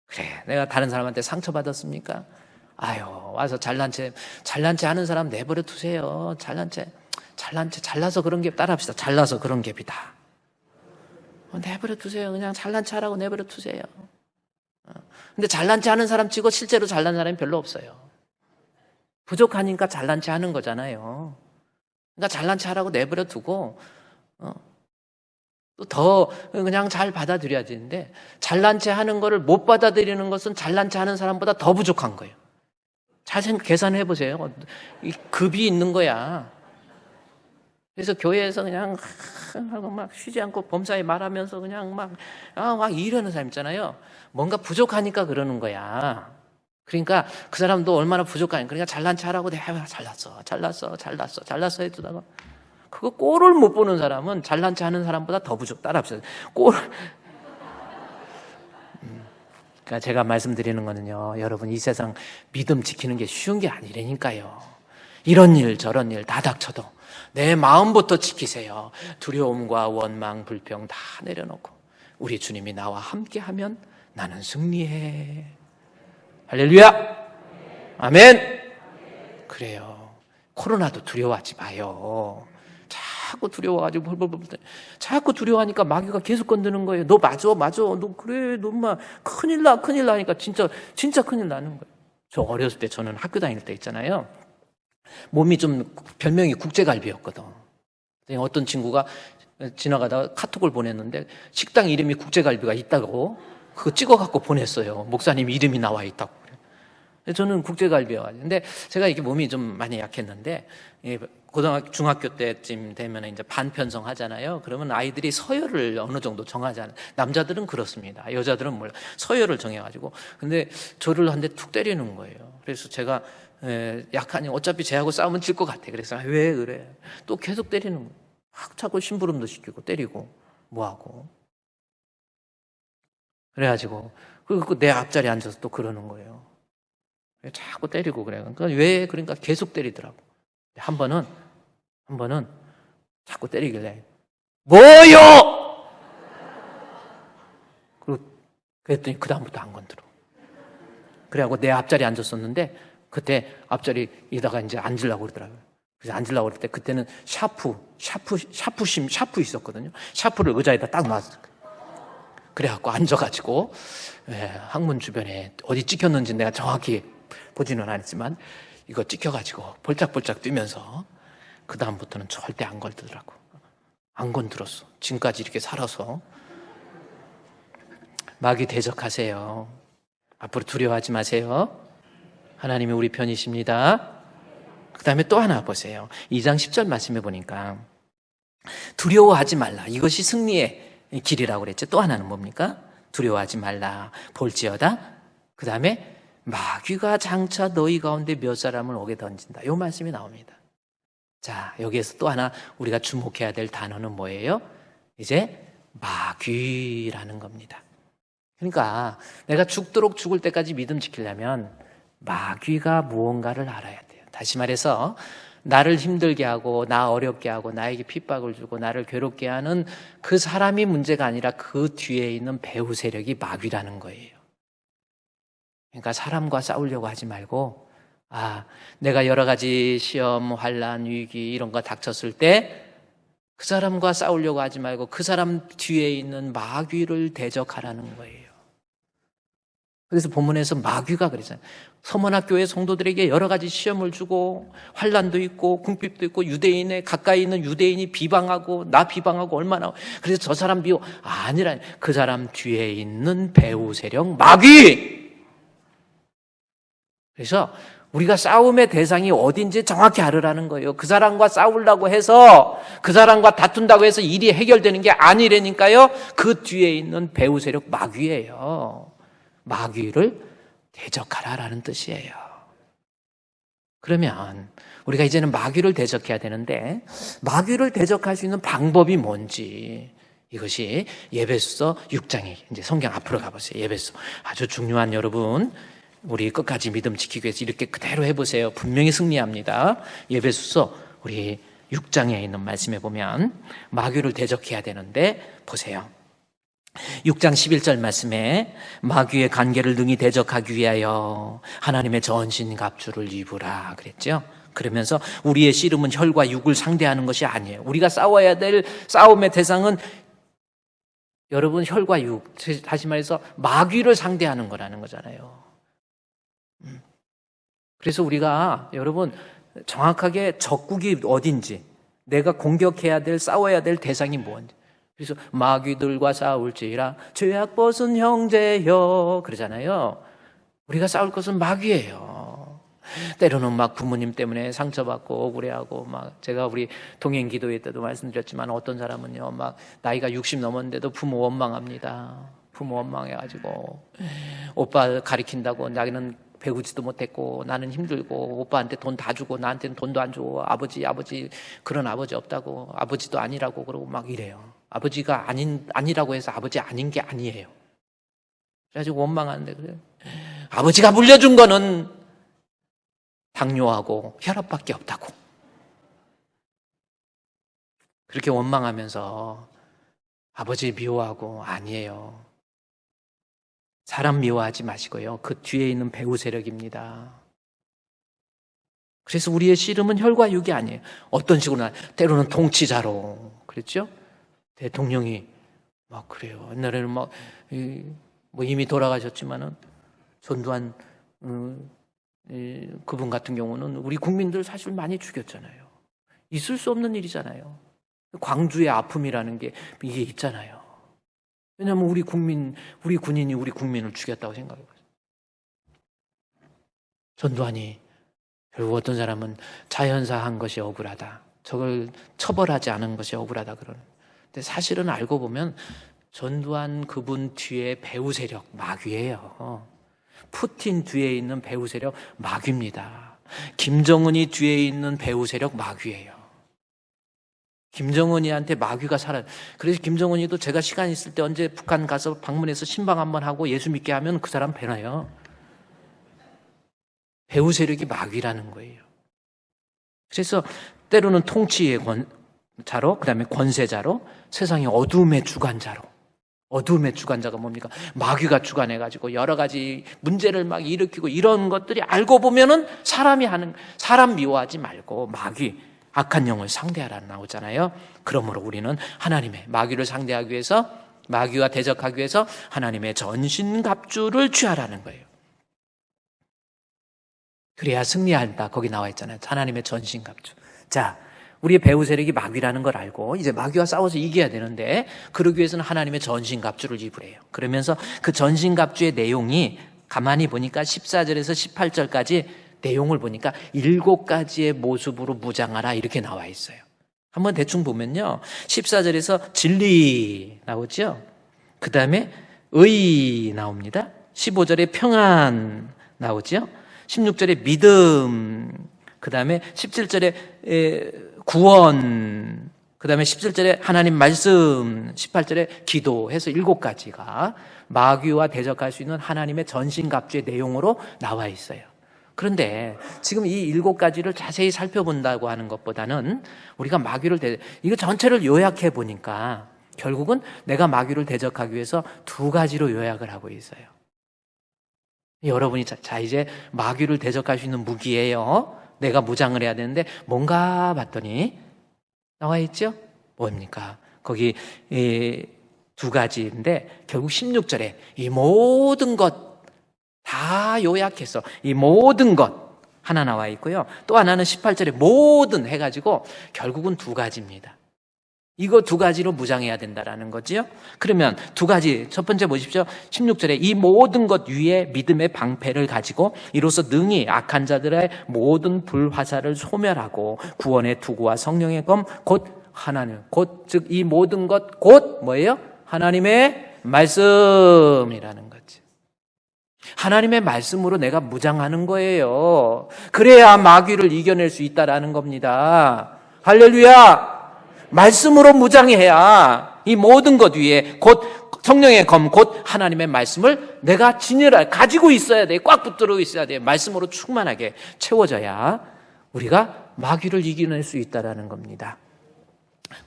그래, 내가 다른 사람한테 상처받았습니까? 아유, 와서 잘난 체 하는 사람 내버려 두세요. 잘나서 그런 갭 따라합시다. 잘나서 그런 갭이다. 내버려 두세요. 그냥 잘난 체 하라고 내버려 두세요. 근데 잘난 체 하는 사람 치고 실제로 잘난 사람이 별로 없어요. 부족하니까 잘난 체 하는 거잖아요. 그러니까 잘난 체 하라고 내버려 두고, 또 더 그냥 잘 받아들여야 되는데, 잘난 체 하는 거를 못 받아들이는 것은 잘난 체 하는 사람보다 더 부족한 거예요. 계산해 보세요. 이 급이 있는 거야. 그래서 교회에서 그냥 하고 막 쉬지 않고 범사에 말하면서 그냥 막 이러는 사람 있잖아요. 뭔가 부족하니까 그러는 거야. 그러니까 그 사람도 얼마나 부족하니까, 그러니까 잘난 체 하라고 내가 잘났어 해두다가, 그거 꼴을 못 보는 사람은 잘난 체 하는 사람보다 더 따라합시다. 그러니까 제가 말씀드리는 거는요, 여러분, 이 세상 믿음 지키는 게 쉬운 게 아니라니까요. 이런 일 저런 일 다 닥쳐도 내 마음부터 지키세요. 두려움과 원망, 불평 다 내려놓고 우리 주님이 나와 함께하면 나는 승리해. 할렐루야. 아멘. 그래요. 코로나도 두려워하지 마요. 자꾸 두려워가지고 자꾸 두려워하니까 마귀가 계속 건드는 거예요. 너 맞아. 너 그래. 너 막 큰일 나니까 진짜 큰일 나는 거예요. 저 어렸을 때, 저는 학교 다닐 때 있잖아요. 몸이 좀 별명이 국제갈비였거든. 어떤 친구가 지나가다가 카톡을 보냈는데 식당 이름이 국제갈비가 있다고 그거 찍어갖고 보냈어요. 목사님 이름이 나와 있다고. 저는 국제갈비여가지고. 근데 제가 이게 몸이 좀 많이 약했는데, 고등학교, 중학교 때쯤 되면 이제 반편성 하잖아요. 그러면 아이들이 서열을 어느 정도 정하잖아요. 남자들은 그렇습니다. 여자들은 몰라. 서열을 정해가지고. 근데 저를 한 대 툭 때리는 거예요. 그래서 제가 약하니 어차피 쟤하고 싸우면 질 것 같아. 그래서 왜 그래? 또 계속 때리는 거예요. 막 자꾸 심부름도 시키고 때리고 뭐하고. 그래가지고 내 앞자리에 앉아서 또 그러는 거예요. 자꾸 때리고 그래요. 그러니까 계속 때리더라고. 한 번은 자꾸 때리길래 뭐요? 그랬더니 그다음부터 안 건드려. 그래갖고 내 앞자리에 앉았었는데, 그때 앞자리에다가 이제 앉으려고 그러더라고요. 그래서 앉으려고 그럴 때, 그때는 샤프 있었거든요. 샤프를 의자에다 딱 놨어요. 그래갖고 앉아가지고, 항문 주변에 어디 찍혔는지 내가 정확히 보지는 않았지만, 이거 찍혀가지고 볼짝볼짝 뛰면서 그다음부터는 절대 안 걸더라고. 안 건드렸어. 지금까지 이렇게 살아서. 마귀 대적하세요. 앞으로 두려워하지 마세요. 하나님이 우리 편이십니다. 그 다음에 또 하나 보세요. 2장 10절 말씀해 보니까 두려워하지 말라. 이것이 승리의 길이라고 그랬죠. 또 하나는 뭡니까? 두려워하지 말라. 볼지어다. 그 다음에 마귀가 장차 너희 가운데 몇 사람을 오게 던진다. 이 말씀이 나옵니다. 자, 여기에서 또 하나 우리가 주목해야 될 단어는 뭐예요? 이제 마귀라는 겁니다. 그러니까 내가 죽도록 죽을 때까지 믿음 지키려면 마귀가 무언가를 알아야 돼요. 다시 말해서 나를 힘들게 하고 나 어렵게 하고 나에게 핍박을 주고 나를 괴롭게 하는 그 사람이 문제가 아니라 그 뒤에 있는 배후 세력이 마귀라는 거예요. 그러니까 사람과 싸우려고 하지 말고, 내가 여러 가지 시험, 환난, 위기 이런 거 닥쳤을 때 그 사람과 싸우려고 하지 말고 그 사람 뒤에 있는 마귀를 대적하라는 거예요. 그래서 본문에서 마귀가 그랬잖아요. 서문학교의 성도들에게 여러 가지 시험을 주고 환난도 있고 궁핍도 있고 유대인에 가까이 있는 유대인이 비방하고 나 비방하고 얼마나 그래서 저 사람 비워 아니라 그 사람 뒤에 있는 배후 세력 마귀. 그래서 우리가 싸움의 대상이 어딘지 정확히 알으라는 거예요. 그 사람과 싸우려고 해서 그 사람과 다툰다고 해서 일이 해결되는 게 아니라니까요. 그 뒤에 있는 배후 세력 마귀예요. 마귀를 대적하라라는 뜻이에요. 그러면 우리가 이제는 마귀를 대적해야 되는데 마귀를 대적할 수 있는 방법이 뭔지 이것이 예배서 6장에 이제 성경 앞으로 가보세요. 예배서 아주 중요한 여러분 우리 끝까지 믿음 지키기 위해서 이렇게 그대로 해보세요. 분명히 승리합니다. 예배서 우리 6장에 있는 말씀에 보면 마귀를 대적해야 되는데 보세요. 6장 11절 말씀에 마귀의 관계를 능히 대적하기 위하여 하나님의 전신갑주를 입으라 그랬죠. 그러면서 우리의 씨름은 혈과 육을 상대하는 것이 아니에요. 우리가 싸워야 될 싸움의 대상은 여러분 혈과 육, 다시 말해서 마귀를 상대하는 거라는 거잖아요. 그래서 우리가 여러분 정확하게 적국이 어딘지 내가 공격해야 될 싸워야 될 대상이 뭔지 그래서 마귀들과 싸울지라 죄악 벗은 형제여 그러잖아요. 우리가 싸울 것은 마귀예요. 때로는 막 부모님 때문에 상처받고 억울해하고 막 제가 우리 동행 기도회 때도 말씀드렸지만 어떤 사람은요 막 나이가 60 넘었는데도 부모 원망합니다. 부모 원망해가지고 오빠 가리킨다고 나는 배우지도 못했고 나는 힘들고 오빠한테 돈 다 주고 나한테는 돈도 안 주고 아버지 그런 아버지 없다고 아버지도 아니라고 그러고 막 이래요. 아버지가 아니라고 해서 아버지 아닌 게 아니에요. 그래가지고 원망하는데 그래. 아버지가 물려준 거는 당뇨하고 혈압밖에 없다고. 그렇게 원망하면서 아버지 미워하고 아니에요. 사람 미워하지 마시고요. 그 뒤에 있는 배후 세력입니다. 그래서 우리의 씨름은 혈과 육이 아니에요. 어떤 식으로 때로는 통치자로 그랬죠? 대통령이 막 그래요. 옛날에는 막 이미 돌아가셨지만은 전두환 그분 같은 경우는 우리 국민들 사실 많이 죽였잖아요. 있을 수 없는 일이잖아요. 광주의 아픔이라는 게 이게 있잖아요. 왜냐하면 우리 군인이 우리 국민을 죽였다고 생각해보세요. 전두환이 결국 어떤 사람은 자연사 한 것이 억울하다. 저걸 처벌하지 않은 것이 억울하다 그러는. 근데 사실은 알고 보면 전두환 그분 뒤에 배후 세력 마귀예요. 푸틴 뒤에 있는 배후 세력 마귀입니다. 김정은이 뒤에 있는 배후 세력 마귀예요. 김정은이한테 마귀가 살아요. 그래서 김정은이도 제가 시간 있을 때 언제 북한 가서 방문해서 신방 한번 하고 예수 믿게 하면 그 사람 배나요. 배후 세력이 마귀라는 거예요. 그래서 때로는 통치의 자로, 그 다음에 권세자로, 세상의 어둠의 주관자로. 어둠의 주관자가 뭡니까? 마귀가 주관해가지고 여러 가지 문제를 막 일으키고 이런 것들이 알고 보면은 사람 미워하지 말고 마귀, 악한 영을 상대하라 나오잖아요. 그러므로 우리는 하나님의 마귀를 상대하기 위해서 마귀와 대적하기 위해서 하나님의 전신갑주를 취하라는 거예요. 그래야 승리한다. 거기 나와 있잖아요. 하나님의 전신갑주. 자, 우리의 배후 세력이 마귀라는 걸 알고 이제 마귀와 싸워서 이겨야 되는데 그러기 위해서는 하나님의 전신갑주를 입으래요. 그러면서 그 전신갑주의 내용이 가만히 보니까 14절에서 18절까지 내용을 보니까 7가지의 모습으로 무장하라 이렇게 나와 있어요. 한번 대충 보면요. 14절에서 진리 나오죠. 그 다음에 의 나옵니다. 15절에 평안 나오죠. 16절에 믿음, 그 다음에 17절에 구원, 그 다음에 17절에 하나님 말씀, 18절에 기도 해서 7가지가 마귀와 대적할 수 있는 하나님의 전신갑주의 내용으로 나와 있어요. 그런데 지금 이 7가지를 자세히 살펴본다고 하는 것보다는 우리가 마귀를 이거 전체를 요약해 보니까 결국은 내가 마귀를 대적하기 위해서 2가지로 요약을 하고 있어요. 여러분이 자 이제 마귀를 대적할 수 있는 무기예요. 내가 무장을 해야 되는데 뭔가 봤더니 나와 있죠? 뭡니까? 거기 2가지인데 결국 16절에 이 모든 것 다 요약해서 이 모든 것 하나 나와 있고요. 또 하나는 18절에 모든 해가지고 결국은 두 가지입니다. 이거 두 가지로 무장해야 된다라는 거지요. 그러면 두 가지, 첫 번째 보십시오. 16절에 이 모든 것 위에 믿음의 방패를 가지고 이로써 능히 악한 자들의 모든 불화살을 소멸하고 구원의 투구와 성령의 검 곧 하나님, 곧 즉 이 모든 것 곧 뭐예요? 하나님의 말씀이라는 거지. 하나님의 말씀으로 내가 무장하는 거예요. 그래야 마귀를 이겨낼 수 있다라는 겁니다. 할렐루야! 말씀으로 무장해야 이 모든 것 위에 곧 성령의 검, 곧 하나님의 말씀을 내가 가지고 있어야 돼. 꽉 붙들고 있어야 돼. 말씀으로 충만하게 채워져야 우리가 마귀를 이겨낼 수 있다라는 겁니다.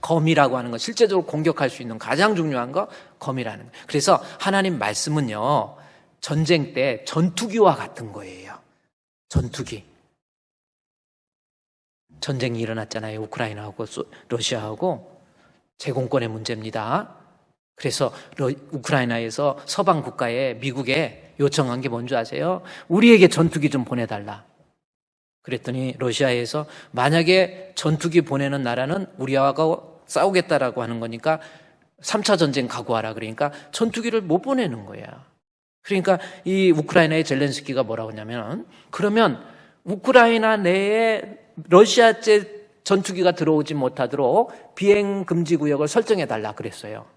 검이라고 하는 건 실제적으로 공격할 수 있는 가장 중요한 거 검이라는 거예요. 그래서 하나님 말씀은요, 전쟁 때 전투기와 같은 거예요. 전투기. 전쟁이 일어났잖아요. 우크라이나하고 러시아하고 제공권의 문제입니다. 그래서 우크라이나에서 서방 국가에 미국에 요청한 게 뭔지 아세요? 우리에게 전투기 좀 보내달라. 그랬더니 러시아에서 만약에 전투기 보내는 나라는 우리하고 싸우겠다라고 하는 거니까 3차 전쟁 각오하라. 그러니까 전투기를 못 보내는 거야. 그러니까 이 우크라이나의 젤렌스키가 뭐라고 하냐면, 그러면 우크라이나 내에 러시아제 전투기가 들어오지 못하도록 비행 금지 구역을 설정해 달라 그랬어요.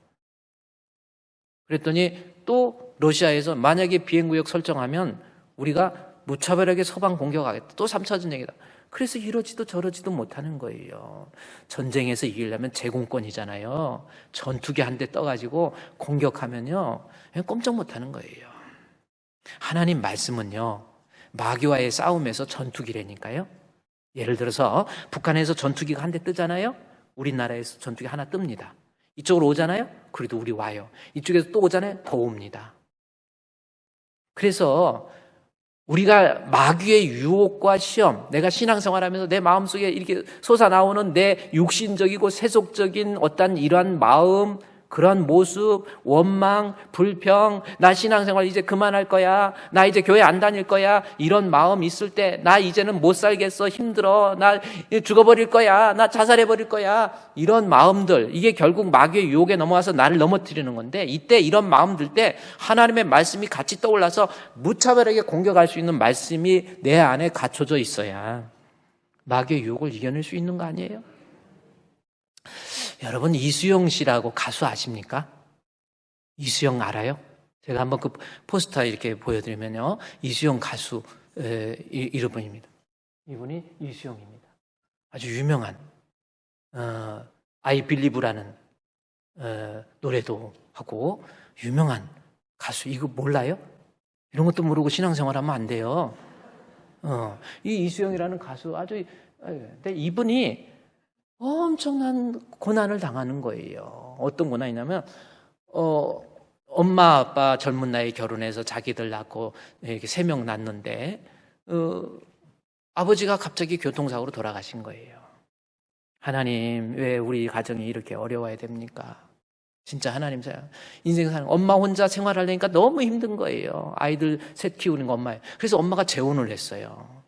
그랬더니 또 러시아에서 만약에 비행 구역 설정하면 우리가 무차별하게 서방 공격하겠다. 또 3차 전쟁이다. 그래서 이러지도 저러지도 못하는 거예요. 전쟁에서 이기려면 제공권이잖아요. 전투기 한 대 떠가지고 공격하면요, 꼼짝 못하는 거예요. 하나님 말씀은요, 마귀와의 싸움에서 전투기라니까요. 예를 들어서 북한에서 전투기가 한 대 뜨잖아요. 우리나라에서 전투기 하나 뜹니다. 이쪽으로 오잖아요. 그래도 우리 와요. 이쪽에서 또 오잖아요. 더 옵니다. 그래서 우리가 마귀의 유혹과 시험, 내가 신앙생활하면서 내 마음속에 이렇게 솟아나오는 내 육신적이고 세속적인 어떤 이러한 마음, 그런 모습, 원망, 불평, 나 신앙생활 이제 그만할 거야, 나 이제 교회 안 다닐 거야, 이런 마음 있을 때 나 이제는 못 살겠어, 힘들어, 나 죽어버릴 거야, 나 자살해버릴 거야, 이런 마음들, 이게 결국 마귀의 유혹에 넘어와서 나를 넘어뜨리는 건데, 이때 이런 마음 들 때 하나님의 말씀이 같이 떠올라서 무차별하게 공격할 수 있는 말씀이 내 안에 갖춰져 있어야 마귀의 유혹을 이겨낼 수 있는 거 아니에요? 여러분, 이수영 씨라고 가수 아십니까? 이수영 알아요? 제가 한번 그 포스터 이렇게 보여드리면요, 이수영 가수 이름입니다. 이분이 이수영입니다. 아주 유명한 I Believe라는 노래도 하고 유명한 가수. 이거 몰라요? 이런 것도 모르고 신앙생활하면 안 돼요. 이 이수영이라는 가수 아주, 근데 이분이 엄청난 고난을 당하는 거예요. 어떤 고난이냐면, 엄마, 아빠 젊은 나이에 결혼해서 자기들 낳고 이렇게 3명 낳는데, 아버지가 갑자기 교통사고로 돌아가신 거예요. 하나님, 왜 우리 가정이 이렇게 어려워야 됩니까? 진짜 하나님 사랑. 인생 사는 엄마 혼자 생활하려니까 너무 힘든 거예요. 아이들 셋 키우는 거 엄마예요. 그래서 엄마가 재혼을 했어요.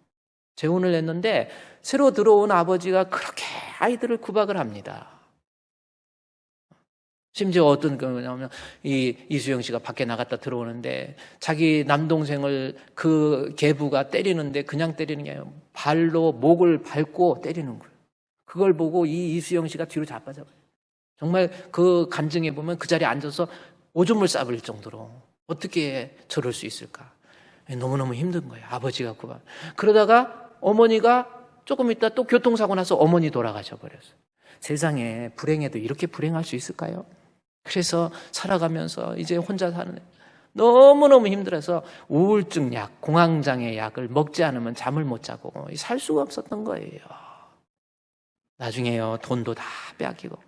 재혼을 했는데 새로 들어온 아버지가 그렇게 아이들을 구박을 합니다. 심지어 어떤 거냐면 이수영 씨가 밖에 나갔다 들어오는데 자기 남동생을 그 계부가 때리는데 그냥 때리는 게 아니라 발로 목을 밟고 때리는 거예요. 그걸 보고 이 이수영 씨가 뒤로 자빠져요. 정말 그 간증해 보면 그 자리에 앉아서 오줌을 싸버릴 정도로 어떻게 저럴 수 있을까? 너무너무 힘든 거예요. 아버지가 구박. 그러다가 어머니가 조금 있다 또 교통사고 나서 어머니 돌아가셔 버렸어요. 세상에 불행해도 이렇게 불행할 수 있을까요? 그래서 살아가면서 이제 혼자 사는, 너무너무 힘들어서 우울증 약, 공황장애 약을 먹지 않으면 잠을 못 자고 살 수가 없었던 거예요. 나중에요, 돈도 다 빼앗기고.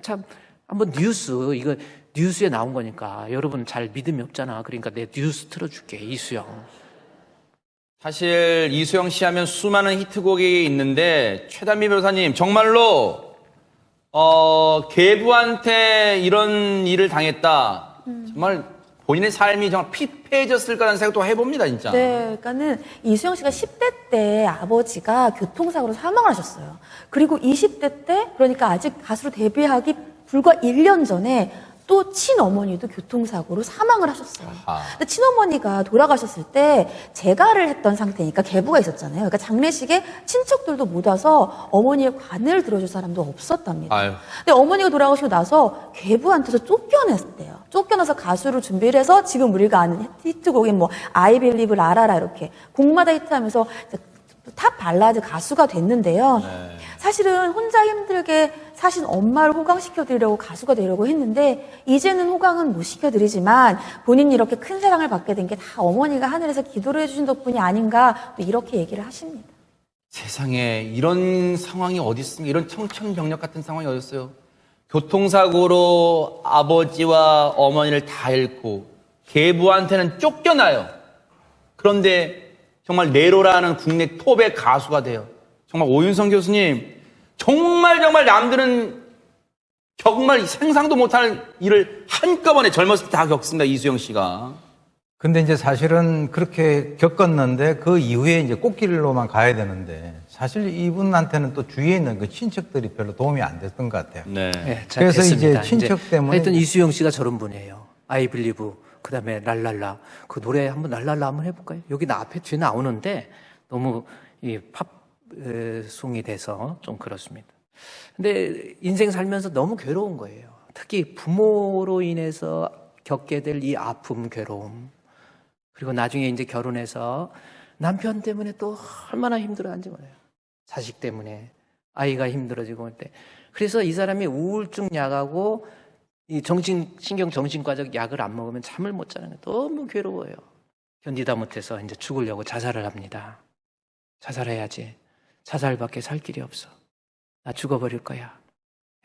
참, 한번 이거 뉴스에 나온 거니까 여러분 잘 믿음이 없잖아. 그러니까 내 뉴스 틀어줄게. 이수영. 사실 이수영 씨 하면 수많은 히트곡이 있는데 최단미 변호사님, 정말로 계부한테 이런 일을 당했다. 정말 본인의 삶이 정말 피폐해졌을까라는 생각도 해봅니다, 진짜. 네, 그러니까는 이수영 씨가 10대 때 아버지가 교통사고로 사망을 하셨어요. 그리고 20대 때, 그러니까 아직 가수로 데뷔하기 불과 1년 전에 또 친어머니도 교통사고로 사망을 하셨어요. 아하. 근데 친어머니가 돌아가셨을 때 재가를 했던 상태니까 계부가 있었잖아요. 그러니까 장례식에 친척들도 못 와서 어머니의 관을 들어줄 사람도 없었답니다. 아유. 근데 어머니가 돌아가시고 나서 계부한테서 쫓겨냈대요. 쫓겨나서 가수로 준비를 해서 지금 우리가 아는 히트곡인 뭐 I Believe를 알아라 이렇게 곡마다 히트하면서 탑 발라드 가수가 됐는데요. 사실은 혼자 힘들게 사신 엄마를 호강시켜드리려고 가수가 되려고 했는데 이제는 호강은 못 시켜드리지만 본인이 이렇게 큰 사랑을 받게 된 게 다 어머니가 하늘에서 기도를 해주신 덕분이 아닌가 또 이렇게 얘기를 하십니다. 세상에 이런 상황이 어디 있습니까? 이런 청천벽력 같은 상황이 어디 있어요? 교통사고로 아버지와 어머니를 다 잃고 계부한테는 쫓겨나요. 그런데 정말 네로라는 국내 톱의 가수가 돼요. 정말 오윤성 교수님, 정말 남들은 정말 상상도 못할 일을 한꺼번에 젊었을 때 다 겪습니다. 이수영 씨가. 근데 이제 사실은 그렇게 겪었는데 그 이후에 이제 꽃길로만 가야 되는데 사실 이분한테는 또 주위에 있는 그 친척들이 별로 도움이 안 됐던 것 같아요. 네. 네, 잘 그래서 됐습니다. 이제 친척 때문에 하여튼 이수영 씨가 저런 분이에요. I Believe, 그 다음에 랄랄라. 그 노래 한번 랄랄라 한번 해볼까요? 여기 나 앞에 뒤에 나오는데 너무 이 팝송이 돼서 좀 그렇습니다. 근데 인생 살면서 너무 괴로운 거예요. 특히 부모로 인해서 겪게 될 이 아픔, 괴로움. 그리고 나중에 이제 결혼해서 남편 때문에 또 얼마나 힘들어하는지 몰라요. 자식 때문에 아이가 힘들어지고 할 때. 그래서 이 사람이 우울증 약하고 이 신경정신과적 약을 안 먹으면 잠을 못 자는 거예요. 너무 괴로워요. 견디다 못해서 이제 죽으려고 자살을 합니다. 자살해야지. 자살밖에 살 길이 없어. 나 죽어버릴 거야.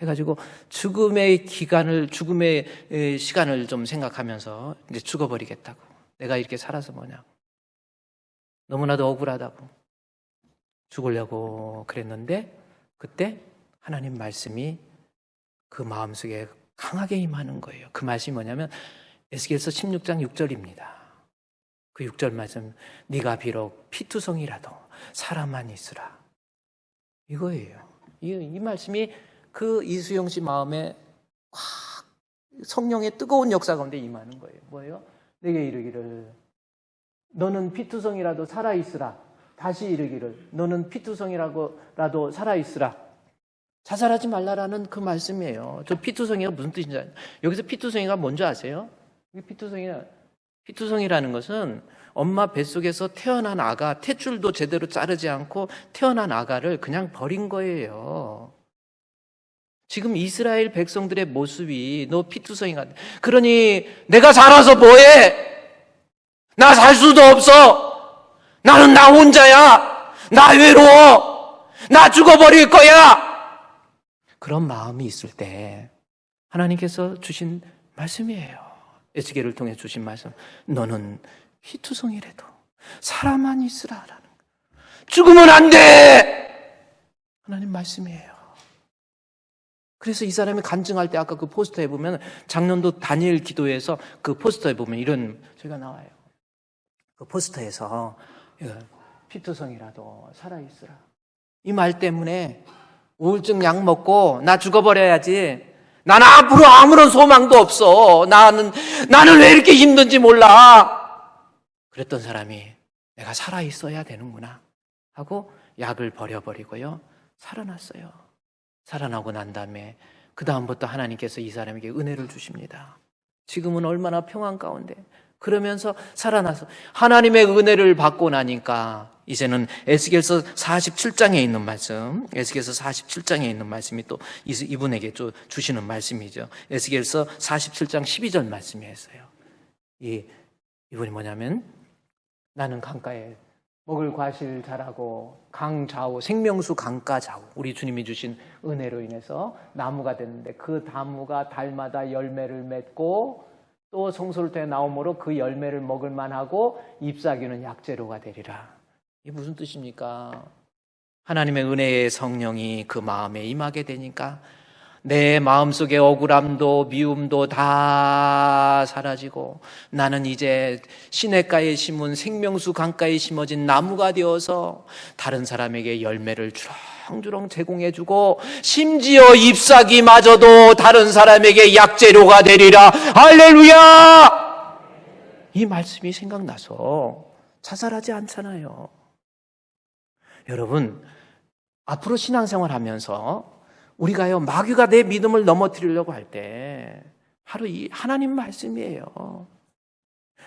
해가지고 죽음의 시간을 좀 생각하면서 이제 죽어버리겠다고. 내가 이렇게 살아서 뭐냐고. 너무나도 억울하다고. 죽으려고 그랬는데 그때 하나님 말씀이 그 마음속에 강하게 임하는 거예요. 그 말씀이 뭐냐면 에스겔서 16장 6절입니다. 그 6절 말씀, 네가 비록 피투성이라도 사람만 있으라. 이거예요. 이 말씀이 그 이수영 씨 마음에 확 성령의 뜨거운 역사 가운데 임하는 거예요. 뭐예요? 내게 이르기를 너는 피투성이라도 살아있으라. 다시 이르기를 너는 피투성이라도 살아있으라. 자살하지 말라라는 그 말씀이에요. 저 피투성이가 무슨 뜻인지 아세요? 여기서 피투성이가 뭔지 아세요? 피투성이라는 것은 엄마 뱃속에서 태어난 아가, 탯줄도 제대로 자르지 않고 태어난 아가를 그냥 버린 거예요. 지금 이스라엘 백성들의 모습이 너 피투성이가 그러니 내가 살아서 뭐해? 나 살 수도 없어. 나는 나 혼자야. 나 외로워. 나 죽어버릴 거야. 그런 마음이 있을 때 하나님께서 주신 말씀이에요. 에스겔을 통해 주신 말씀. 너는 피투성이라도 사람만 있으라라는 거. 죽으면 안 돼. 하나님 말씀이에요. 그래서 이 사람이 간증할 때 아까 그 포스터에 보면 작년도 다니엘 기도에서 그 포스터에 보면 이런 저희가 나와요. 그 포스터에서 피투성이라도 살아있으라. 이 말 때문에 우울증 약 먹고 나 죽어버려야지. 나는 앞으로 아무런 소망도 없어. 나는 왜 이렇게 힘든지 몰라. 그랬던 사람이 내가 살아있어야 되는구나 하고 약을 버려버리고요. 살아났어요. 살아나고 난 다음에 그 다음부터 하나님께서 이 사람에게 은혜를 주십니다. 지금은 얼마나 평안 가운데 그러면서 살아나서 하나님의 은혜를 받고 나니까 이제는 에스겔서 47장에 있는 말씀, 에스겔서 47장에 있는 말씀이 또 이분에게 주시는 말씀이죠. 에스겔서 47장 12절 말씀이었어요. 이분이 뭐냐면 나는 강가에 먹을 과실 자라고 강 좌우 생명수 강가 좌우 우리 주님이 주신 은혜로 인해서 나무가 됐는데 그 나무가 달마다 열매를 맺고 또 송솔토에 나오므로 그 열매를 먹을 만하고 잎사귀는 약재료가 되리라. 이게 무슨 뜻입니까? 하나님의 은혜의 성령이 그 마음에 임하게 되니까 내 마음속의 억울함도 미움도 다 사라지고 나는 이제 시냇가에 심은 생명수 강가에 심어진 나무가 되어서 다른 사람에게 열매를 주렁주렁 제공해주고 심지어 잎사귀마저도 다른 사람에게 약재료가 되리라. 할렐루야! 이 말씀이 생각나서 자살하지 않잖아요. 여러분, 앞으로 신앙생활 하면서 우리가요, 마귀가 내 믿음을 넘어뜨리려고 할 때 바로 이 하나님 말씀이에요.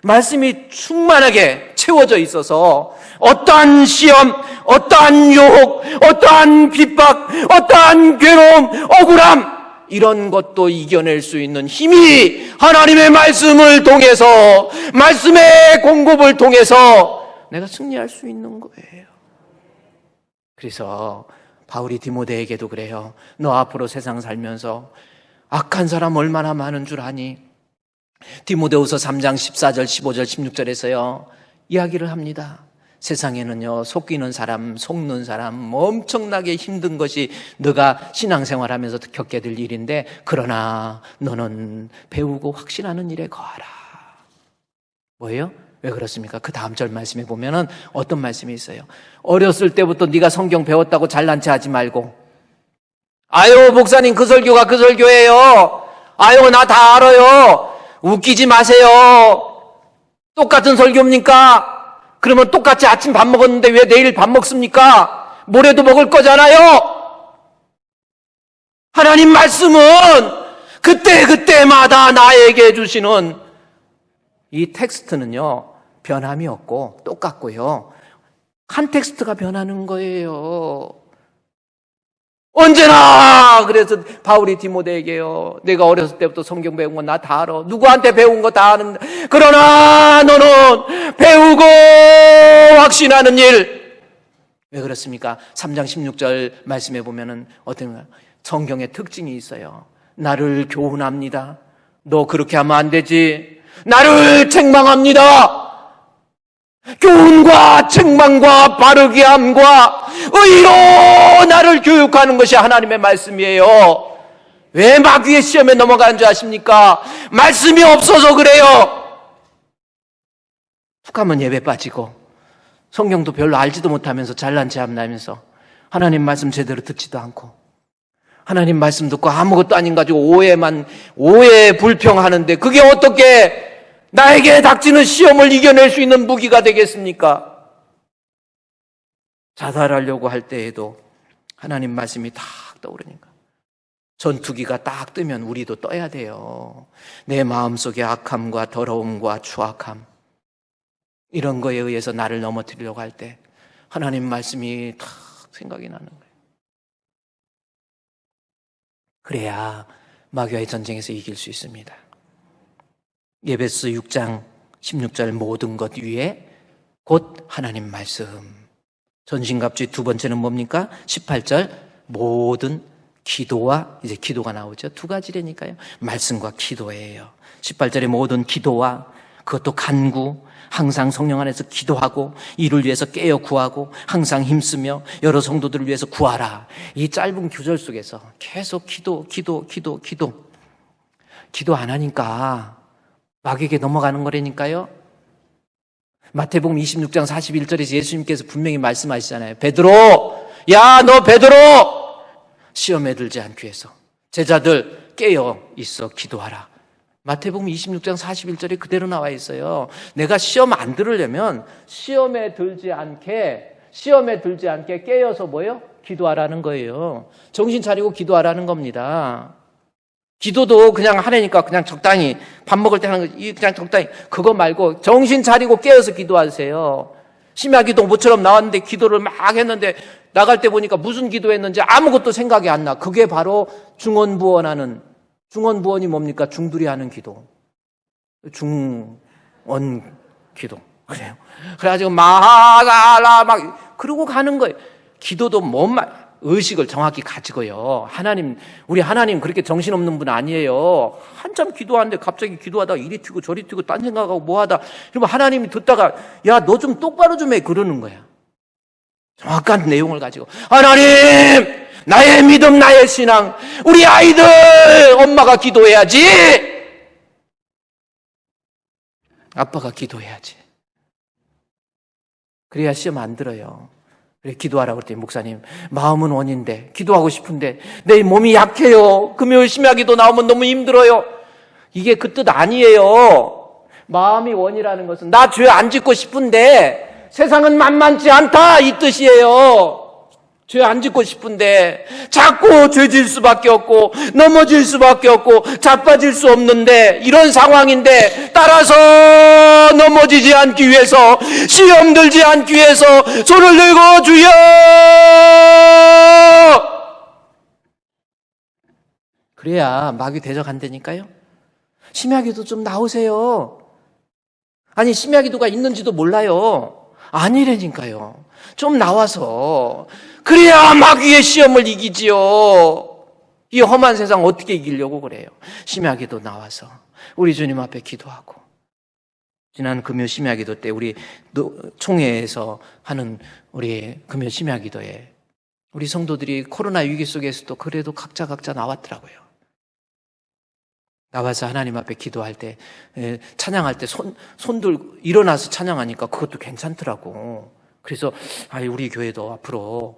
말씀이 충만하게 채워져 있어서 어떠한 시험, 어떠한 유혹, 어떠한 핍박, 어떠한 괴로움, 억울함 이런 것도 이겨낼 수 있는 힘이 하나님의 말씀을 통해서, 말씀의 공급을 통해서 내가 승리할 수 있는 거예요. 그래서 바울이 디모데에게도 그래요. 너 앞으로 세상 살면서 악한 사람 얼마나 많은 줄 아니? 디모데후서 3장 14절, 15절, 16절에서요 이야기를 합니다. 세상에는요 속이는 사람, 속는 사람 엄청나게 힘든 것이 너가 신앙생활하면서 겪게 될 일인데 그러나 너는 배우고 확신하는 일에 거하라. 뭐예요? 왜 그렇습니까? 그 다음 절 말씀에 보면은 어떤 말씀이 있어요? 어렸을 때부터 네가 성경 배웠다고 잘난 체 하지 말고, 아유 목사님 그 설교가 그 설교예요, 아유 나 다 알아요, 웃기지 마세요. 똑같은 설교입니까? 그러면 똑같이 아침 밥 먹었는데 왜 내일 밥 먹습니까? 모레도 먹을 거잖아요. 하나님 말씀은 그때마다 나에게 주시는 이 텍스트는요 변함이 없고 똑같고요 컨텍스트가 변하는 거예요. 언제나. 그래서 바울이 디모데에게요, 내가 어렸을 때부터 성경 배운 건 나 다 알아, 누구한테 배운 거 다 아는데 그러나 너는 배우고 확신하는 일. 왜 그렇습니까? 3장 16절 말씀에 보면은 어떤 성경의 특징이 있어요. 나를 교훈합니다. 너 그렇게 하면 안 되지. 나를 책망합니다. 교훈과 책망과 바르게 함과 의로 나를 교육하는 것이 하나님의 말씀이에요. 왜 마귀의 시험에 넘어가는 줄 아십니까? 말씀이 없어서 그래요. 툭 하면 예배 빠지고 성경도 별로 알지도 못하면서 잘난 체 하면서 하나님 말씀 제대로 듣지도 않고 하나님 말씀 듣고 아무것도 아닌 가지고 오해 불평하는데 그게 어떻게 나에게 닥치는 시험을 이겨낼 수 있는 무기가 되겠습니까? 자살하려고 할 때에도 하나님 말씀이 딱 떠오르니까 전투기가 딱 뜨면 우리도 떠야 돼요. 내 마음속의 악함과 더러움과 추악함 이런 거에 의해서 나를 넘어뜨리려고 할 때 하나님 말씀이 딱 생각이 나는 거예요. 그래야 마귀와의 전쟁에서 이길 수 있습니다. 에베소 6장 16절 모든 것 위에 곧 하나님 말씀. 전신갑주의 두 번째는 뭡니까? 18절 모든 기도와, 이제 기도가 나오죠. 두 가지라니까요. 말씀과 기도예요. 18절에 모든 기도와, 그것도 간구, 항상 성령 안에서 기도하고 이를 위해서 깨어 구하고 항상 힘쓰며 여러 성도들을 위해서 구하라. 이 짧은 구절 속에서 계속 기도 안 하니까 마귀에게 넘어가는 거라니까요. 마태복음 26장 41절에서 예수님께서 분명히 말씀하시잖아요. 베드로, 야 너 베드로, 시험에 들지 않기 위해서 제자들 깨어 있어 기도하라. 마태복음 26장 41절에 그대로 나와 있어요. 내가 시험 안 들으려면 시험에 들지 않게 깨어서 뭐예요? 기도하라는 거예요. 정신 차리고 기도하라는 겁니다. 기도도 그냥 하려니까 그냥 적당히 밥 먹을 때 하는 거 그냥 적당히 그거 말고 정신 차리고 깨어서 기도하세요. 심야 기도 모처럼 나왔는데 기도를 막 했는데 나갈 때 보니까 무슨 기도했는지 아무것도 생각이 안 나. 그게 바로 중언부언이 뭡니까? 중들이 하는 기도. 중언 기도. 그래요. 그래가지고 그러고 가는 거예요. 기도도 뭔 말, 의식을 정확히 가지고요. 우리 하나님 그렇게 정신없는 분 아니에요. 한참 기도하는데 갑자기 기도하다가 이리 튀고 저리 튀고 딴 생각하고 뭐하다. 그러면 하나님이 듣다가 야, 너 좀 똑바로 좀 해. 그러는 거야. 정확한 내용을 가지고 하나님 나의 믿음, 나의 신앙, 우리 아이들 엄마가 기도해야지. 아빠가 기도해야지. 그래야 시험 안 들어요. 그래, 기도하라고 그랬더니 목사님, 마음은 원인데 기도하고 싶은데 내 몸이 약해요. 금요일 심야기도 나오면 너무 힘들어요. 이게 그 뜻 아니에요. 마음이 원이라는 것은 나 죄 안 짓고 싶은데 세상은 만만치 않다, 이 뜻이에요. 죄 안 짓고 싶은데 자꾸 죄 질 수밖에 없고 넘어질 수밖에 없고 자빠질 수 없는데 이런 상황인데, 따라서 넘어지지 않기 위해서, 시험 들지 않기 위해서 손을 들고 주여, 그래야 마귀 대적한다니까요. 심야기도 좀 나오세요. 아니, 심야기도가 있는지도 몰라요. 아니라니까요. 좀 나와서, 그래야 마귀의 시험을 이기지요. 이 험한 세상 어떻게 이기려고 그래요? 심야기도 나와서 우리 주님 앞에 기도하고. 지난 금요 심야기도 때 우리 총회에서 하는 우리 금요 심야기도에 우리 성도들이 코로나 위기 속에서도 그래도 각자 나왔더라고요. 나와서 하나님 앞에 기도할 때, 찬양할 때 손 들고 일어나서 찬양하니까 그것도 괜찮더라고. 그래서 우리 교회도 앞으로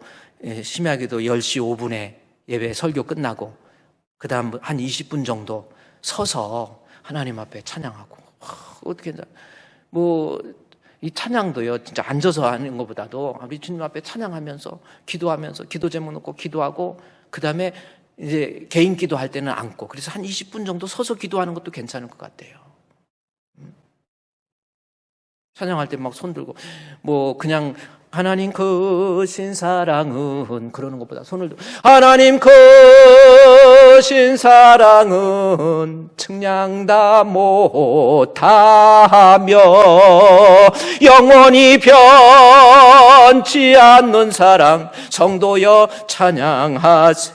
심야기도 10시 5분에 예배 설교 끝나고 그 다음 한 20분 정도 서서 하나님 앞에 찬양하고. 어떻게 이 찬양도요, 진짜 앉아서 하는 것보다도 우리 주님 앞에 찬양하면서 기도하면서 기도 제목 놓고 기도하고, 그 다음에 이제 개인 기도할 때는 앉고, 그래서 한 20분 정도 서서 기도하는 것도 괜찮을 것 같아요. 찬양할 때 막 손 들고 그냥 하나님 크신 사랑은 그러는 것보다 손을 들고 하나님 크신 사랑은 측량 다 못하며 영원히 변치 않는 사랑 성도여 찬양하세.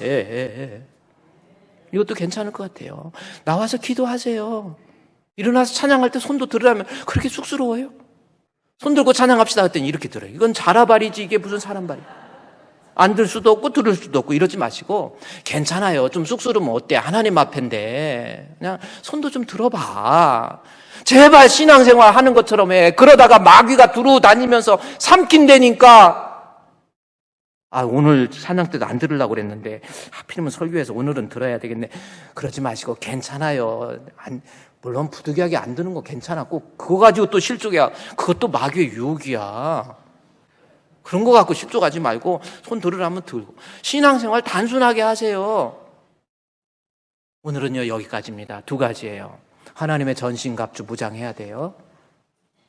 이것도 괜찮을 것 같아요. 나와서 기도하세요. 일어나서 찬양할 때 손도 들으라면 그렇게 쑥스러워요? 손 들고 찬양합시다 했더니 이렇게 들어요. 이건 자라발이지 이게 무슨 사람발이. 안 들 수도 없고 들을 수도 없고 이러지 마시고, 괜찮아요. 좀 쑥스러우면 어때? 하나님 앞인데 그냥 손도 좀 들어봐. 제발 신앙생활 하는 것처럼 해. 그러다가 마귀가 두루 다니면서 삼킨다니까. 오늘 찬양 때도 안 들으려고 그랬는데 하필이면 설교해서 오늘은 들어야 되겠네. 그러지 마시고 괜찮아요. 물론 부득이하게 안 드는 거 괜찮아. 꼭 그거 가지고 또 실족이야. 그것도 마귀의 유혹이야. 그런 거 갖고 실족하지 말고 손 들으라면 들고. 신앙생활 단순하게 하세요. 오늘은요, 여기까지입니다. 2가지예요. 하나님의 전신갑주 무장해야 돼요.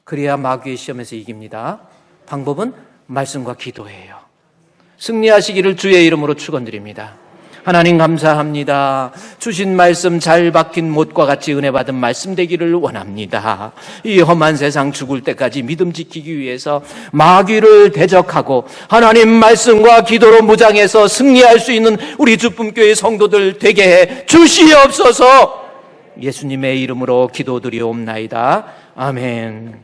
그래야 마귀의 시험에서 이깁니다. 방법은 말씀과 기도예요. 승리하시기를 주의 이름으로 축원드립니다. 하나님 감사합니다. 주신 말씀 잘 박힌 못과 같이 은혜 받은 말씀 되기를 원합니다. 이 험한 세상 죽을 때까지 믿음 지키기 위해서 마귀를 대적하고 하나님 말씀과 기도로 무장해서 승리할 수 있는 우리 주품교회 성도들 되게 해 주시옵소서. 예수님의 이름으로 기도드리옵나이다. 아멘.